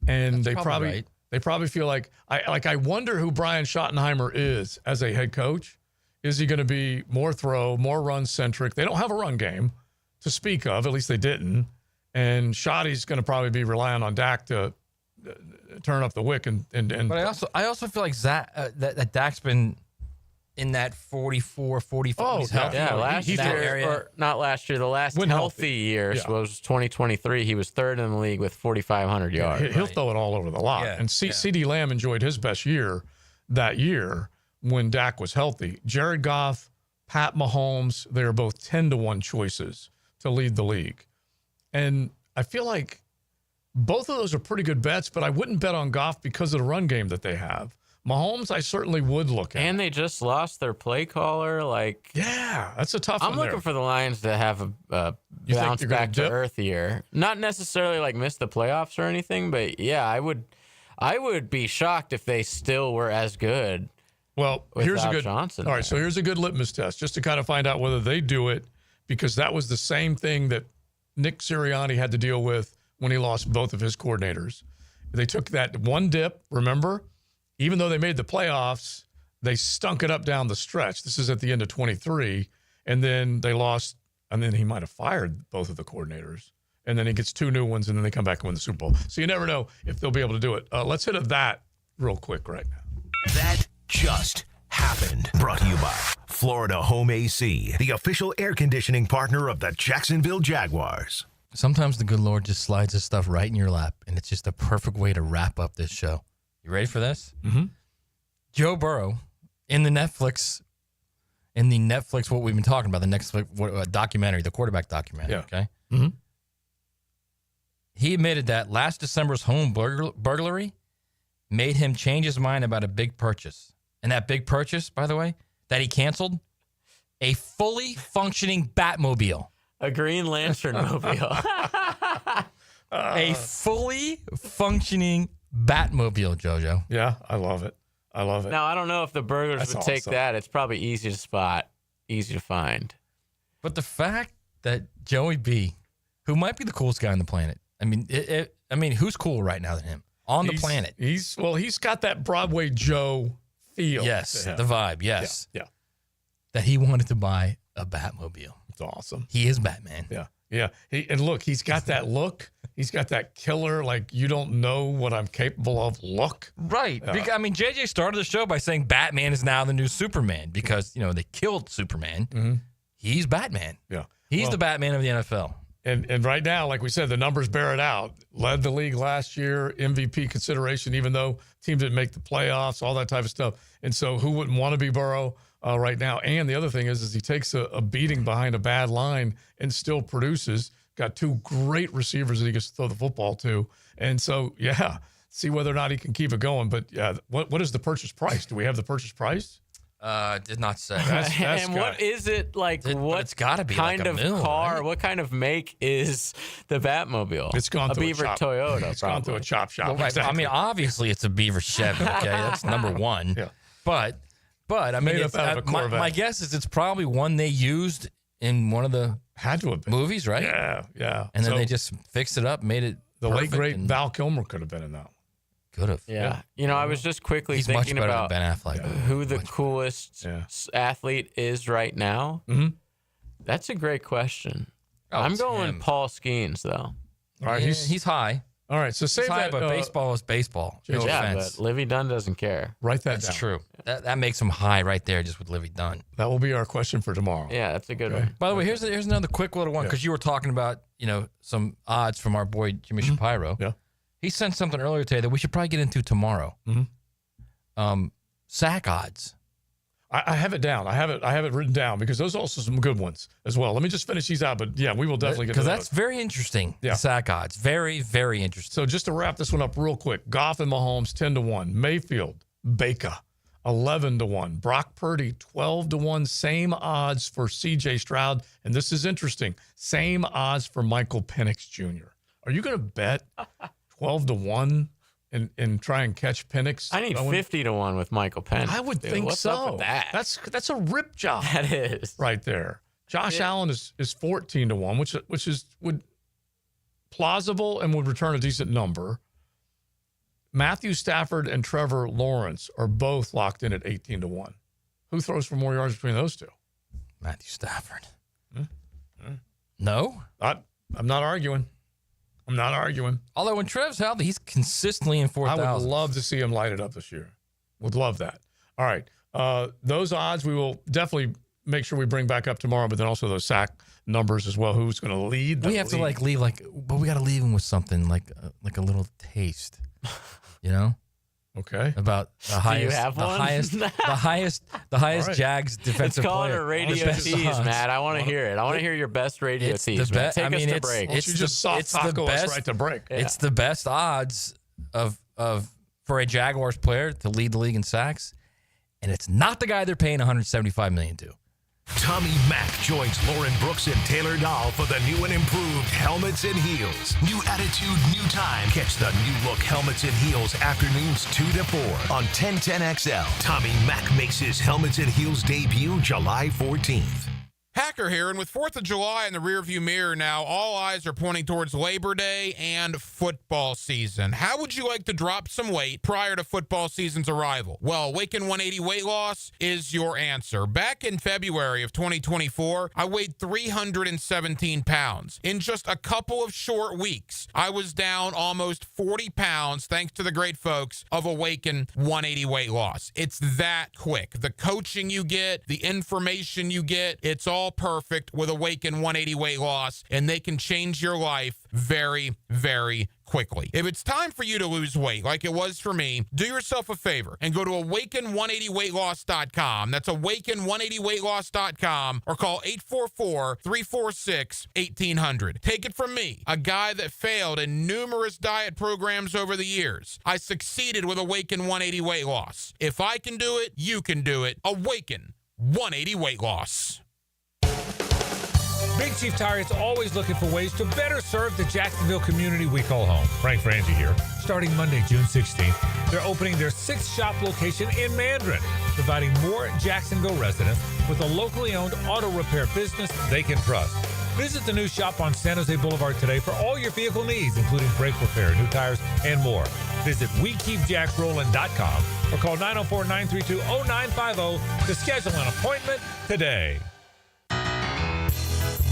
And That's probably right. They probably feel like I wonder who Brian Schottenheimer is as a head coach. Is he going to be more throw, more run centric? They don't have a run game to speak of. At least they didn't. And Schotty's going to probably be relying on Dak to turn up the wick and. But I also feel like that Dak's been in that 44, 45. Oh, yeah. Last year, or not last year, the last healthy years was 2023. He was third in the league with 4,500 yards. He'll throw it all over the lot. Yeah, And CeeDee Lamb enjoyed his best year that year when Dak was healthy. Jared Goff, Pat Mahomes, they are both 10-1 choices to lead the league. And I feel like both of those are pretty good bets, but I wouldn't bet on Goff because of the run game that they have. Mahomes, I certainly would look at. And they just lost their play caller. Yeah, that's a tough I'm one. looking for the Lions to have a bounce back to earth year. Not necessarily miss the playoffs or anything, but yeah, I would be shocked if they still were as good. Well, here's a good Johnson. All right, so here's a good litmus test just to kind of find out whether they do it, because that was the same thing that Nick Sirianni had to deal with when he lost both of his coordinators. They took that one dip, remember? Even though they made the playoffs, they stunk it up down the stretch. This is at the end of 23, and then they lost, and then he might have fired both of the coordinators, and then he gets two new ones, and then they come back and win the Super Bowl. So you never know if they'll be able to do it. Let's hit that real quick right now. That just happened. Brought to you by Florida Home AC, the official air conditioning partner of the Jacksonville Jaguars. Sometimes the good Lord just slides his stuff right in your lap, and it's just a perfect way to wrap up this show. You ready for this? Mm-hmm. Joe Burrow in the Netflix, what we've been talking about, the Netflix documentary, the quarterback documentary. Yeah. Okay. Mm-hmm. He admitted that last December's home burglary made him change his mind about a big purchase. And that big purchase, by the way, that he canceled, a fully functioning Batmobile. A Green Lantern mobile. A fully functioning Batmobile, JoJo. Yeah, I love it. I love it. Now, I don't know if the burglars That's would take awesome. that. It's probably easy to spot, easy to find. But the fact that Joey B, who might be the coolest guy on the planet, I mean, who's cooler right now than him on the planet? He's got that Broadway Joe feel. Yes, to him. the vibe. Yes, Yeah. that he wanted to buy a Batmobile. It's awesome. He is Batman. Yeah. And look, he's got that look. He's got that killer, like, you don't know what I'm capable of look. Right. Because, JJ started the show by saying Batman is now the new Superman because, they killed Superman. Mm-hmm. He's Batman. Yeah. He's the Batman of the NFL. And right now, like we said, the numbers bear it out. Led the league last year, MVP consideration, even though teams didn't make the playoffs, all that type of stuff. And so who wouldn't want to be Burrow right now? And the other thing is he takes a beating behind a bad line and still produces. Got two great receivers that he gets to throw the football to. And so, see whether or not he can keep it going. But, what is the purchase price? Do we have the purchase price? Did not say. And what is it like? It's got to be kind like a of mill, car? right? What kind of make is the Batmobile? It's gone a through Beaver a chop. Toyota. It's gone through a chop shop. Well, right. Exactly. I mean, obviously it's a Beaver Chevy. Okay, that's number one. Yeah. But I mean, Made up it's, out of a Corvette. my guess is it's probably one they used in one of the Had to have been. movies, right? Yeah. And then So they just fixed it up, made it the late perfect, great and Val Kilmer could have been in that. could have. Yeah. I was just quickly He's much thinking better about than Ben Affleck. who the coolest athlete is right now. Mm-hmm. That's a great question. Oh, I'm it's going him. Paul Skeens, though. All right, Yeah, he's high. all right. So save He's high, that. but baseball is baseball. No yeah, offense. but Livy Dunn doesn't care. Write that That's down. true. That makes him high right there, just with Livy Dunn. That will be our question for tomorrow. Yeah, that's a good Okay. one. By the way, here's another quick little one because you were talking about some odds from our boy Jimmy Shapiro. Yeah. He sent something earlier today that we should probably get into tomorrow. Sack odds. I have it down. I have it written down because those are also some good ones as well. Let me just finish these out, but yeah, we will definitely get to Because those. that's very interesting. Yeah. The sack odds. Very, very interesting. So just to wrap this one up real quick, Goff and Mahomes 10-1, Mayfield, Baker 11-1, Brock Purdy 12-1, same odds for C.J. Stroud, and this is interesting, same odds for Michael Penix Jr. Are you going to bet 12-1 and try and catch Penix? I need 50-1 with Michael Penn. I would Dude, think what's so. up with that? That's a rip job. That is right there. Josh Allen is 14-1, which is plausible and would return a decent number. Matthew Stafford and Trevor Lawrence are both locked in at 18-1. Who throws for more yards between those two? Matthew Stafford. No? I'm not arguing. Although when Trev's healthy, he's consistently in 4,000. I would love to see him light it up this year. Would love that. All right. Those odds we will definitely make sure we bring back up tomorrow, but then also those sack numbers as well. Who's going to lead? We have to leave but we got to leave him with something like a little taste, Okay. About the highest, you have the one? highest right. Jags defensive It's called player. a radio The best tease, odds. Matt. I want to hear it. I want to hear your best radio It's the tease, Matt. best. Take I us mean, to it's break. Why don't you just soft taco us right to break? It's the best odds of for a Jaguars player to lead the league in sacks, and it's not the guy they're paying $175 million to. Tommy Mack joins Lauren Brooks and Taylor Dahl for the new and improved Helmets and Heels. New attitude, new time. Catch the new look Helmets and Heels afternoons 2 to 4 on 1010XL. Tommy Mack makes his Helmets and Heels debut July 14th. Hacker here, and with 4th of July in the rearview mirror now, all eyes are pointing towards Labor Day and football season. How would you like to drop some weight prior to football season's arrival? Well, Awaken 180 weight loss is your answer. Back in February of 2024, I weighed 317 pounds. In just a couple of short weeks, I was down almost 40 pounds thanks to the great folks of Awaken 180 weight loss. It's that quick. The coaching you get, the information you get, it's all perfect with Awaken 180 weight loss, and they can change your life very, very quickly. If it's time for you to lose weight like it was for me, do yourself a favor and go to awaken180weightloss.com. That's awaken180weightloss.com or call 844-346-1800. Take it from me, a guy that failed in numerous diet programs over the years. I succeeded with Awaken 180 weight loss. If I can do it, you can do it. Awaken 180 weight loss. Big Chief Tire is always looking for ways to better serve the Jacksonville community we call home. Frank Frangie here. Starting Monday, June 16th, they're opening their 6th shop location in Mandarin, providing more Jacksonville residents with a locally owned auto repair business they can trust. Visit the new shop on San Jose Boulevard today for all your vehicle needs, including brake repair, new tires, and more. Visit WeKeepJacksRollin.com or call 904-932-0950 to schedule an appointment today.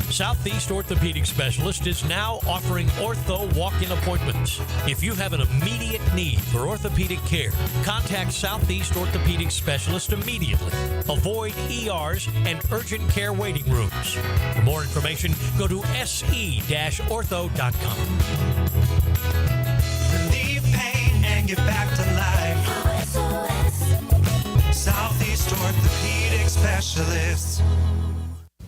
Southeast Orthopedic Specialist is now offering ortho walk-in appointments. If you have an immediate need for orthopedic care, contact Southeast Orthopedic Specialist immediately. Avoid ERs and urgent care waiting rooms. For more information, go to se-ortho.com. Relieve pain and get back to life. Southeast Orthopedic Specialists.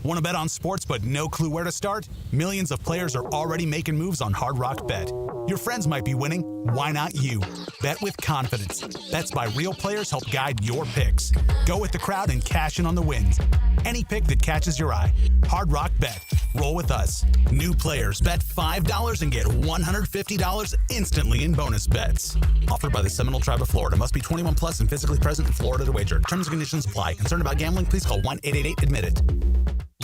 Want to bet on sports but no clue where to start? Millions of players are already making moves on Hard Rock Bet. Your friends might be winning. Why not you? Bet with confidence. Bets by real players help guide your picks. Go with the crowd and cash in on the wins. Any pick that catches your eye. Hard Rock Bet. Roll with us. New players bet $5 and get $150 instantly in bonus bets. Offered by the Seminole Tribe of Florida. Must be 21 plus and physically present in Florida to wager. Terms and conditions apply. Concerned about gambling? Please call 1-888-ADMIT-IT.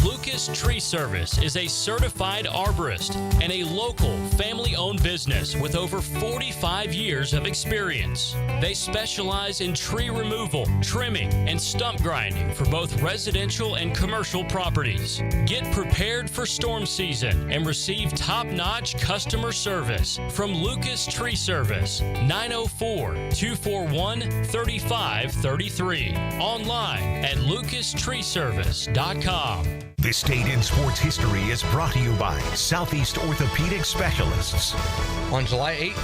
Lucas Tree Service is a certified arborist and a local family-owned business with over 45 years of experience. They specialize in tree removal, trimming, and stump grinding for both residential and commercial properties. Get prepared for storm season and receive top-notch customer service from Lucas Tree Service, 904-241-3533. Online at lucastreeservice.com. This Date in Sports History is brought to you by Southeast Orthopedic Specialists. On July 8,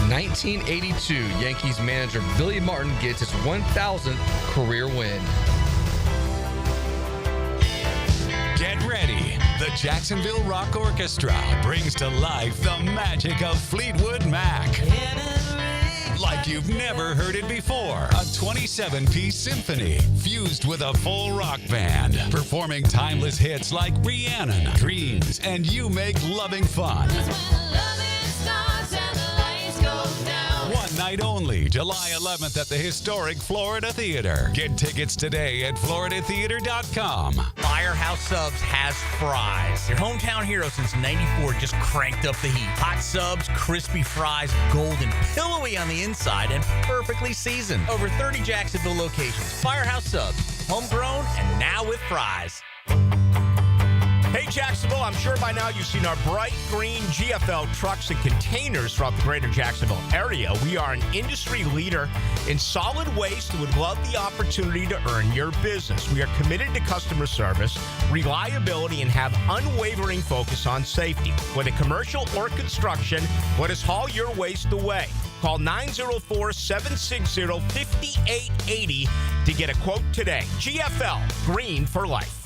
1982, Yankees manager Billy Martin gets his 1,000th career win. Get ready. The Jacksonville Rock Orchestra brings to life the magic of Fleetwood Mac. Like you've never heard it before. A 27-piece symphony fused with a full rock band, performing timeless hits like Rhiannon, Dreams, and You Make Loving Fun. One night only, July 11th at the historic Florida Theater. Get tickets today at floridatheater.com. Firehouse Subs has fries. Your hometown hero since '94 just cranked up the heat. Hot subs, crispy fries, golden, pillowy on the inside, and perfectly seasoned. Over 30 Jacksonville locations. Firehouse Subs, homegrown and now with fries. Hey, Jacksonville, I'm sure by now you've seen our bright green GFL trucks and containers throughout the greater Jacksonville area. We are an industry leader in solid waste and would love the opportunity to earn your business. We are committed to customer service, reliability, and have unwavering focus on safety. Whether commercial or construction, let us haul your waste away. Call 904-760-5880 to get a quote today. GFL, green for life.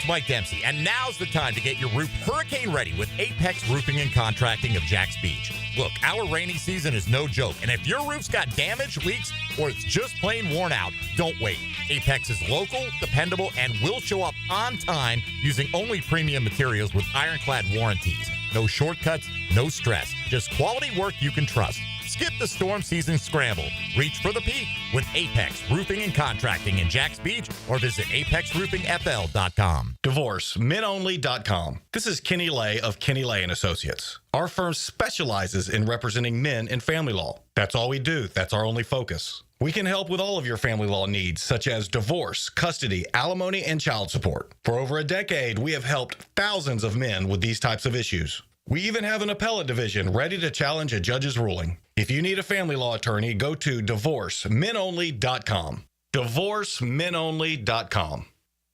Mike Dempsey, and now's the time to get your roof hurricane ready with Apex Roofing and Contracting of Jacks Beach. Look, our rainy season is no joke, and if your roof's got damage, leaks, or it's just plain worn out, don't wait. Apex is local, dependable, and will show up on time using only premium materials with ironclad warranties. No shortcuts, no stress, just quality work you can trust. Skip the storm season scramble. Reach for the peak with Apex Roofing and Contracting in Jacks Beach or visit apexroofingfl.com. DivorceMenOnly.com. This is Kenny Lay of Kenny Lay & Associates. Our firm specializes in representing men in family law. That's all we do. That's our only focus. We can help with all of your family law needs, such as divorce, custody, alimony, and child support. For over a decade, we have helped thousands of men with these types of issues. We even have an appellate division ready to challenge a judge's ruling. If you need a family law attorney, go to DivorceMenOnly.com. DivorceMenOnly.com.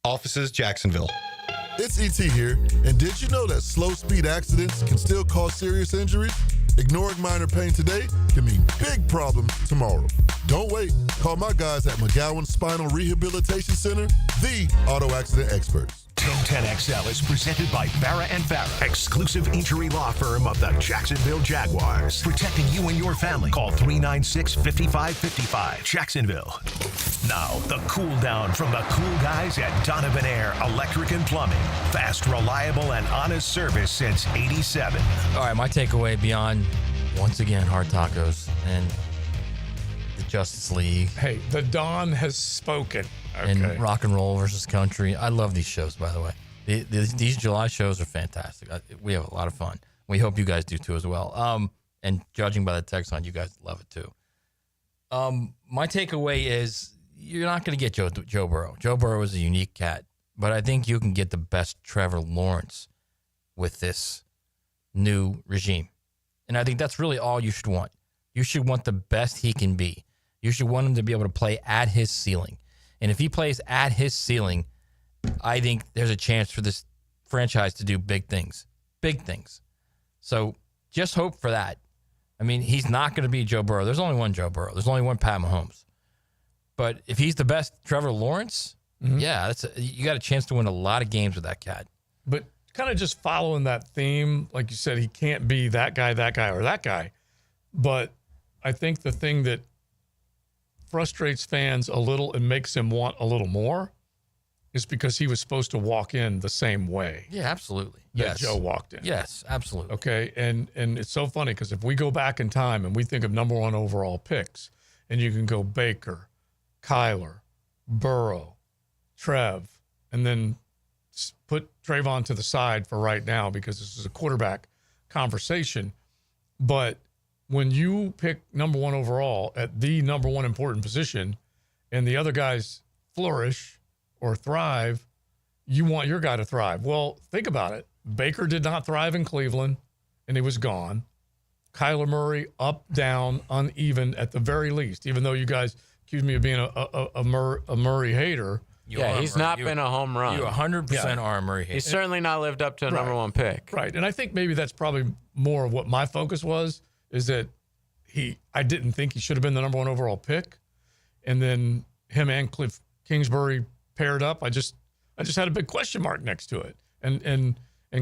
Offices, Jacksonville. It's E.T. here, and did you know that slow speed accidents can still cause serious injuries? Ignoring minor pain today can mean big problems tomorrow. Don't wait. Call my guys at McGowan Spinal Rehabilitation Center, the auto accident experts. 1010XL is presented by Farah and Farah, exclusive injury law firm of the Jacksonville Jaguars. Protecting you and your family. Call 396-5555. Jacksonville. Now, the cool down from the cool guys at Donovan Air Electric and Plumbing. Fast, reliable, and honest service since 87. All right, my takeaway beyond, once again, hard tacos and the Justice League. Hey, the Don has spoken. Okay. And Rock and Roll versus Country. I love these shows, by the way. These July shows are fantastic. We have a lot of fun. We hope you guys do too as well. And judging by the text line, you guys love it too. My takeaway is you're not going to get Joe Burrow. Joe Burrow is a unique cat, but I think you can get the best Trevor Lawrence with this new regime. And I think that's really all you should want. You should want the best he can be. You should want him to be able to play at his ceiling. And if he plays at his ceiling, I think there's a chance for this franchise to do big things. Big things. So just hope for that. I mean, he's not going to be Joe Burrow. There's only one Joe Burrow. There's only one Pat Mahomes. But if he's the best Trevor Lawrence, yeah, you got a chance to win a lot of games with that cat. But kind of just following that theme, like you said, he can't be that guy, or that guy. But I think the thing that frustrates fans a little and makes him want a little more is because he was supposed to walk in the same way. Yeah, absolutely. That Joe walked in. Yes, absolutely. Okay, and it's so funny because if we go back in time and we think of number one overall picks, and you can go Baker, Kyler, Burrow, Trev, and then put Trayvon to the side for right now because this is a quarterback conversation. But when you pick number one overall at the number one important position and the other guys flourish or thrive, you want your guy to thrive. Well, think about it. Baker did not thrive in Cleveland, and he was gone. Kyler Murray, up, down, uneven at the very least, even though you guys accuse me of being a Murray hater. He's not been a home run. You 100% are a Murray hater. He's certainly not lived up to a number one pick. Right, and I think maybe that's probably more of what my focus was, is that I didn't think he should have been the number one overall pick. And then him and Cliff Kingsbury paired up. I just had a big question mark next to it. And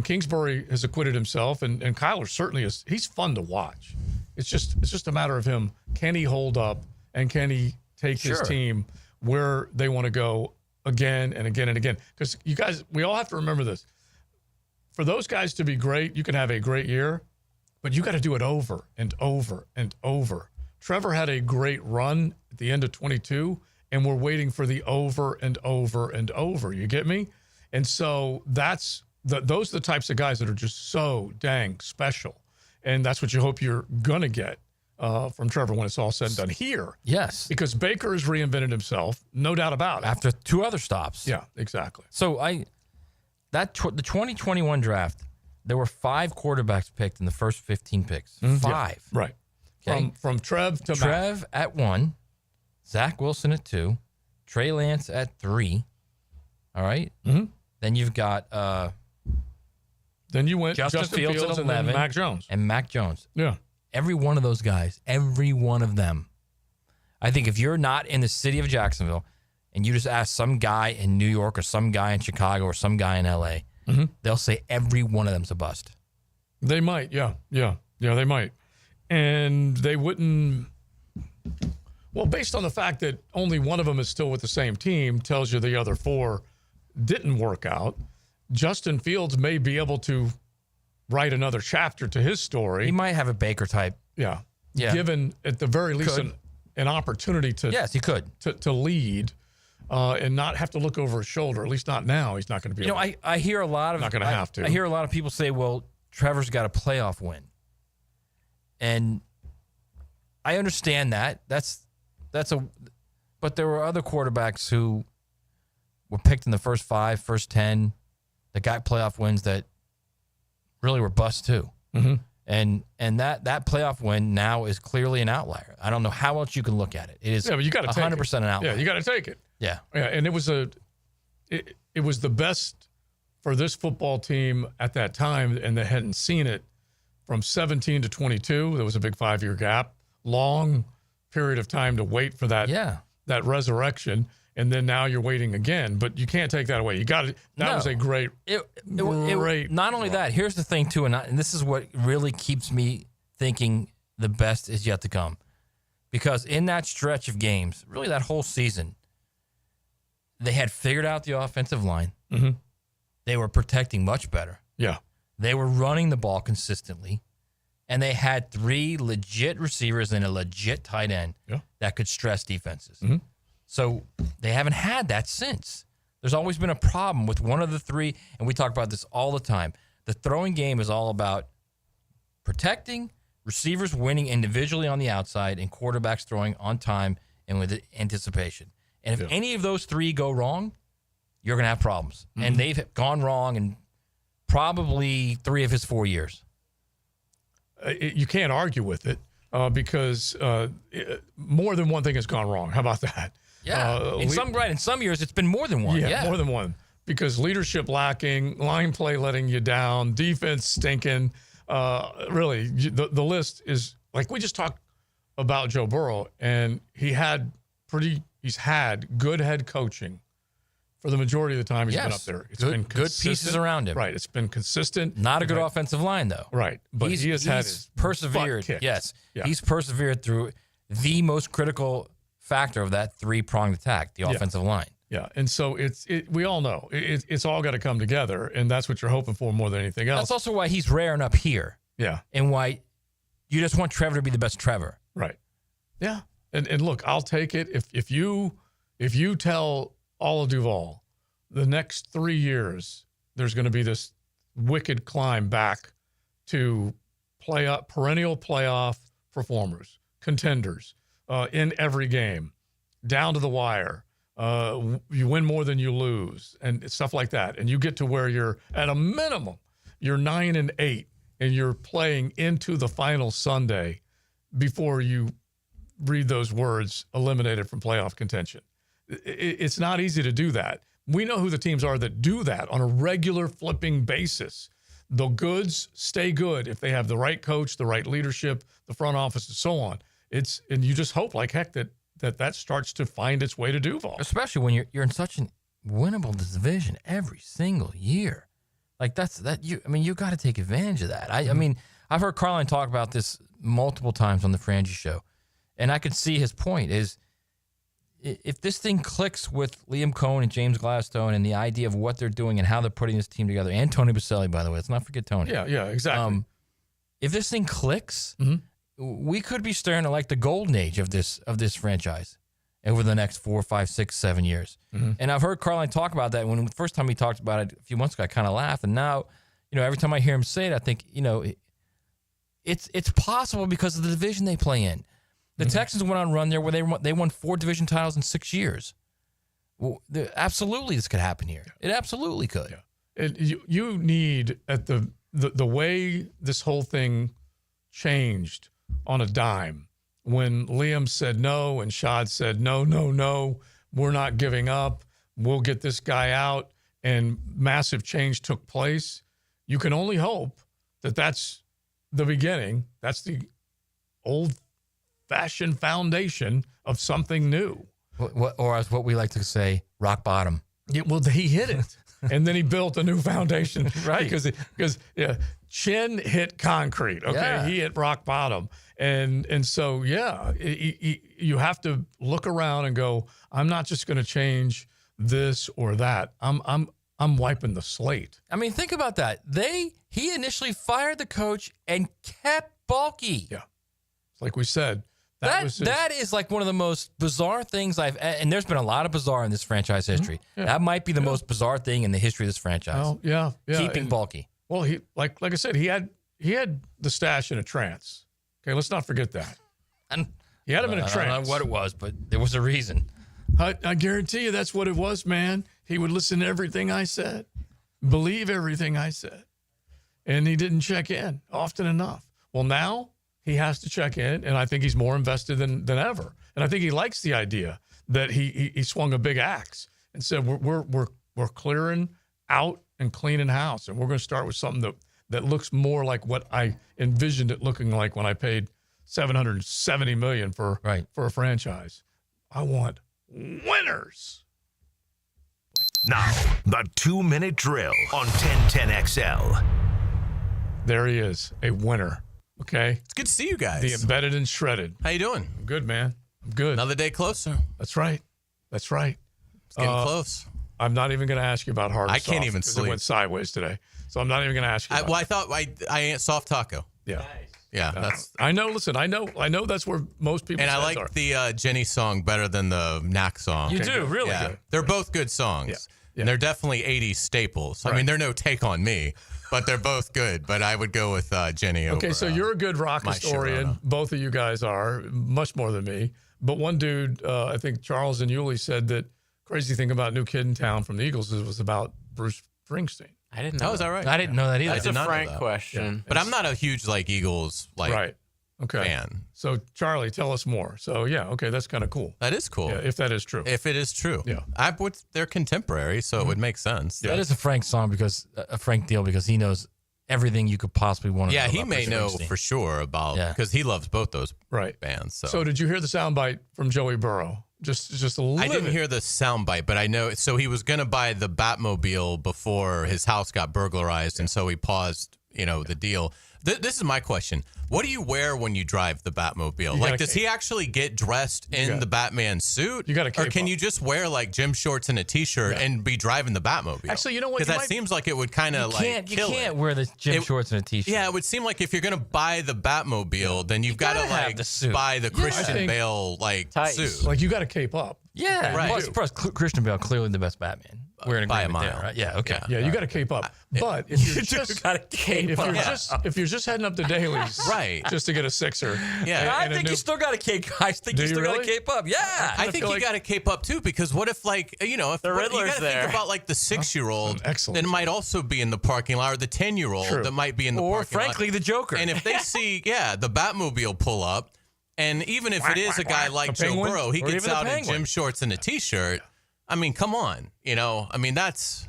Kingsbury has acquitted himself, and Kyler certainly is. He's fun to watch. It's just a matter of him. Can he hold up, and can he take his team where they want to go again and again and again? Because you guys, we all have to remember this. For those guys to be great, you can have a great year, but you got to do it over and over and over. Trevor had a great run at the end of 22, and we're waiting for the over and over and over. You get me? And so those are the types of guys that are just so dang special. And that's what you hope you're going to get from Trevor when it's all said and done here. Yes. Because Baker has reinvented himself, no doubt about it. After two other stops. Yeah, exactly. So the 2021 draft, there were 5 quarterbacks picked in the first 15 picks. 5. Yeah, right. Okay. From Trev to Trev Matt. at 1, Zach Wilson at 2, Trey Lance at 3. All right. Mm-hmm. Then you've got then you went Justin Fields at 11, and then Mac Jones. And Mac Jones. Yeah. Every one of those guys, every one of them. I think if you're not in the city of Jacksonville and you just ask some guy in New York or some guy in Chicago or some guy in LA, they'll say every one of them's a bust. They might, yeah, they might. And they wouldn't. Well, based on the fact that only one of them is still with the same team tells you the other 4 didn't work out. Justin Fields may be able to write another chapter to his story. He might have a Baker type. Yeah. Given at the very least an opportunity to he could to lead and not have to look over his shoulder. At least not now. He's not going to be. I hear a lot of not going to have to. I hear a lot of people say, "Well, Trevor's got a playoff win," and I understand that. But there were other quarterbacks who were picked in the first 5, first 10 that got playoff wins that really were busts too. Mm-hmm. And that playoff win now is clearly an outlier. I don't know how else you can look at it. It is but you got to 100% an outlier. Yeah, you got to take it. Yeah. And it was the best for this football team at that time, and they hadn't seen it from 17 to 22. There was a big 5-year gap, long period of time to wait for that resurrection. and then now you're waiting again. But you can't take that away. You got it. That was a great. Great. Not only that. Here's the thing too, and this is what really keeps me thinking the best is yet to come, because in that stretch of games, really that whole season, they had figured out the offensive line. Mm-hmm. They were protecting much better. Yeah. They were running the ball consistently. And they had 3 legit receivers and a legit tight end that could stress defenses. Mm-hmm. So they haven't had that since. There's always been a problem with one of the 3, and we talk about this all the time. The throwing game is all about protecting, receivers winning individually on the outside, and quarterbacks throwing on time and with anticipation. And if any of those 3 go wrong, you're going to have problems. Mm-hmm. And they've gone wrong in probably 3 of his 4 years. You can't argue with it because more than one thing has gone wrong. How about that? Yeah. In some years, it's been more than one. Yeah, more than one. Because leadership lacking, line play letting you down, defense stinking. Really, the list is like we just talked about Joe Burrow, and he's had good head coaching for the majority of the time he's been up there. It's been good pieces around him. Right. It's been consistent. Not a good offensive line, though. Right. But he has had his persevered. Yes. Yeah. He's persevered through the most critical factor of that 3-pronged attack, the offensive line. Yeah. And so we all know it's all got to come together, and that's what you're hoping for more than anything else. That's also why he's raring up here. Yeah. And why you just want Trevor to be the best Trevor. Right. Yeah. And look, I'll take it. If you tell all of Duval, the next 3 years, there's going to be this wicked climb back to perennial playoff performers, contenders in every game, down to the wire. You win more than you lose and stuff like that. And you get to where you're at a minimum, you're 9-8 and you're playing into the final Sunday before you read those words, eliminated from playoff contention. It's not easy to do that. We know who the teams are that do that on a regular flipping basis. The goods stay good if they have the right coach, the right leadership, the front office, and so on. And you just hope like heck that starts to find its way to Duval. Especially when you're in such a winnable division every single year. Like you got to take advantage of that. I mean, I've heard Carline talk about this multiple times on the Frangie Show, and I could see his point is if this thing clicks with Liam Cohen and James Gladstone and the idea of what they're doing and how they're putting this team together, and Tony Baselli, by the way, let's not forget Tony. Yeah, exactly. If this thing clicks, we could be staring at like the golden age of this franchise over the next 4, 5, 6, 7 years. Mm-hmm. And I've heard Carline talk about that. When the first time he talked about it a few months ago, I kind of laughed. And now, every time I hear him say it, I think, it's possible because of the division they play in. The Texans went on a run there where they won 4 division titles in 6 years. Well, absolutely, this could happen here. It absolutely could. Yeah. And you need at the way this whole thing changed on a dime when Liam said no and Shad said no, we're not giving up. We'll get this guy out, and massive change took place. You can only hope that that's the beginning. That's the old-fashioned foundation of something new. Or as what we like to say, rock bottom. Yeah, well, he hit it, and then he built a new foundation. Right. Because Chin hit concrete. Okay, yeah. He hit rock bottom. And so, you have to look around and go, I'm not just going to change this or that. I'm wiping the slate. I mean, think about that. He initially fired the coach and kept Balky. Yeah. Like we said, that is like one of the most bizarre things and there's been a lot of bizarre in this franchise history. Yeah. That might be the most bizarre thing in the history of this franchise. Oh, yeah. Keeping Balky. Well, he like I said, he had the stash in a trance. Okay, let's not forget that. And he had him in a trance. I don't know what it was, but there was a reason. I guarantee you that's what it was, man. He would listen to everything I said, believe everything I said, and he didn't check in often enough. Well, now he has to check in, and I think he's more invested than ever. And I think he likes the idea that he swung a big axe and said, we're clearing out and cleaning house, and we're going to start with something that looks more like what I envisioned it looking like when I paid $770 million for a franchise. I want winners. Now, the 2-minute drill on 1010XL. There he is, a winner. Okay? It's good to see you guys. The embedded and shredded. How you doing? I'm good, man. I'm good. Another day closer. That's right. That's right. It's getting close. I'm not even going to ask you about hard. I can't even sleep. It went sideways today, so I'm not even going to ask you. I thought I ate soft taco. Yeah. Nice. Yeah, that's. I know. Listen, I know that's where most people. And I like are. the Jenny song better than the Knack song. You do, really? Yeah. Good. They're both good songs. Yeah. And they're definitely 80s staples. Right. I mean, they're no take on me, but they're both good. But I would go with Jenny over. Okay, so you're a good rock my historian. Sharona. Both of you guys are, much more than me. But one dude, I think Charles and Yuli said that crazy thing about New Kid in Town from the Eagles was about Bruce Springsteen. I didn't know. Oh, is that right? I didn't know that either. That's a Frank question. Yeah. But I'm not a huge Eagles right. Okay. fan. So Charlie, tell us more. So yeah, okay, that's kind of cool. That is cool. Yeah, if that is true. If it is true. Yeah. They're contemporary, so it would make sense. That is a Frank song a Frank deal because he knows everything you could possibly want to know. Yeah, he about may Bruce know Springsteen. for sure about because he loves both those right bands. So did you hear the soundbite from Joey Burrow? Just a little. I didn't hear the soundbite, but I know. So he was going to buy the Batmobile before his house got burglarized, and so he paused. The deal. This is my question. What do you wear when you drive the Batmobile? Like, does he actually get dressed in the Batman suit? You got to Or can you just wear like gym shorts and a t-shirt and be driving the Batmobile? Actually, you know what? Because that seems like it would kind of like You kill can't it. wear the gym shorts and a t-shirt. Yeah, it would seem like if you're going to buy the Batmobile, then you've got to have like the suit. buy the Christian think Bale like suit. Like you got to cape up. Yeah, Right. Plus, Christian Bale, clearly the best Batman. We're in by a agreement mile. there, right? Yeah, okay. Yeah, you got to cape up. But if you're just if you're just heading up to Dailies, Right. just to get a sixer. Yeah. I think you still got to cape. I think you Do you still got to really? cape up. Yeah. I think you got to cape up too, because what if if The you Riddler's got to there. think about like the 6-year-old Excellent. that might also be in the parking lot, or the 10-year-old True. that might be in the Or parking lot. frankly, the Joker. And if they see the Batmobile pull up, and even if it is a guy like A Joe penguin? Burrow, he Or gets even a out in penguin. gym shorts and a t-shirt. I mean, come on, I mean that's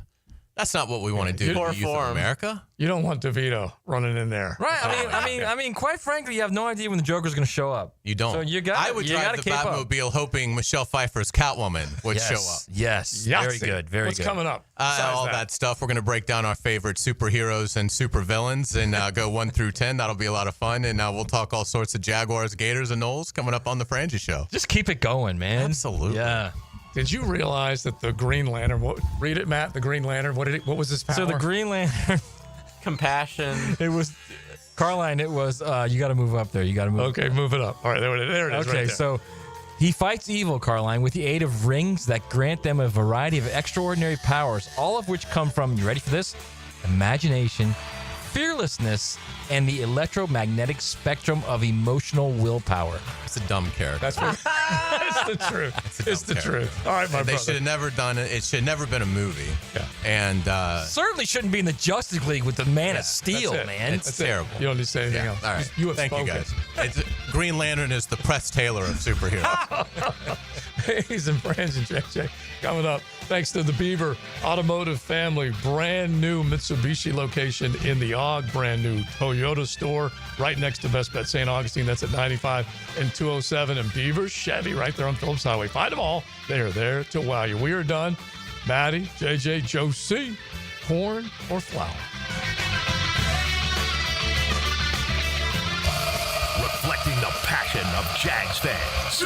not what we want to do to Poor the youth of form. America. You don't want DeVito running in there. Right. I mean, quite frankly, you have no idea when the Joker's going to show up. You don't. So you got. I would drive the cape up. Batmobile hoping Michelle Pfeiffer's Catwoman would show up. Yes. Yahtzee. Very good. Very What's good. coming up? Besides All that stuff. We're going to break down our favorite superheroes and supervillains and go 1 through 10. That'll be a lot of fun. And we'll talk all sorts of Jaguars, Gators, and Knowles coming up on the Frangie Show. Just keep it going, man. Absolutely. Yeah. Did you realize that the Green Lantern? Read it, Matt. The Green Lantern. What was his power? So the Green Lantern. Compassion. It was, Carline. It was. You got to move up there. You got to move. Okay, move it up. All right, there it is. Okay, right there. so he fights evil, Carline, with the aid of rings that grant them a variety of extraordinary powers, all of which come from, you ready for this? Imagination, fearlessness, and the electromagnetic spectrum of emotional willpower. It's a dumb character. That's the truth. It's the truth. All right, my They brother. should have never done it. It should have never been a movie. Yeah. And Certainly shouldn't be in the Justice League with the Man of Steel, That's it. man. it's terrible. You don't need to say anything else. All right. You have Thank spoken. you, guys. Green Lantern is the Press Taylor of superheroes. Hayes and Franz and JJ coming up. Thanks to the Beaver Automotive family. Brand new Mitsubishi location in the Og. Brand new Toyota store right next to Best Bet St. Augustine. That's at 95 and 207. And Beaver Chevy right there on Phillips Highway. Find them all. They are there to wow you. We are done. Maddie, JJ, Joe C. Corn or flour? Reflecting the passion of Jags fans.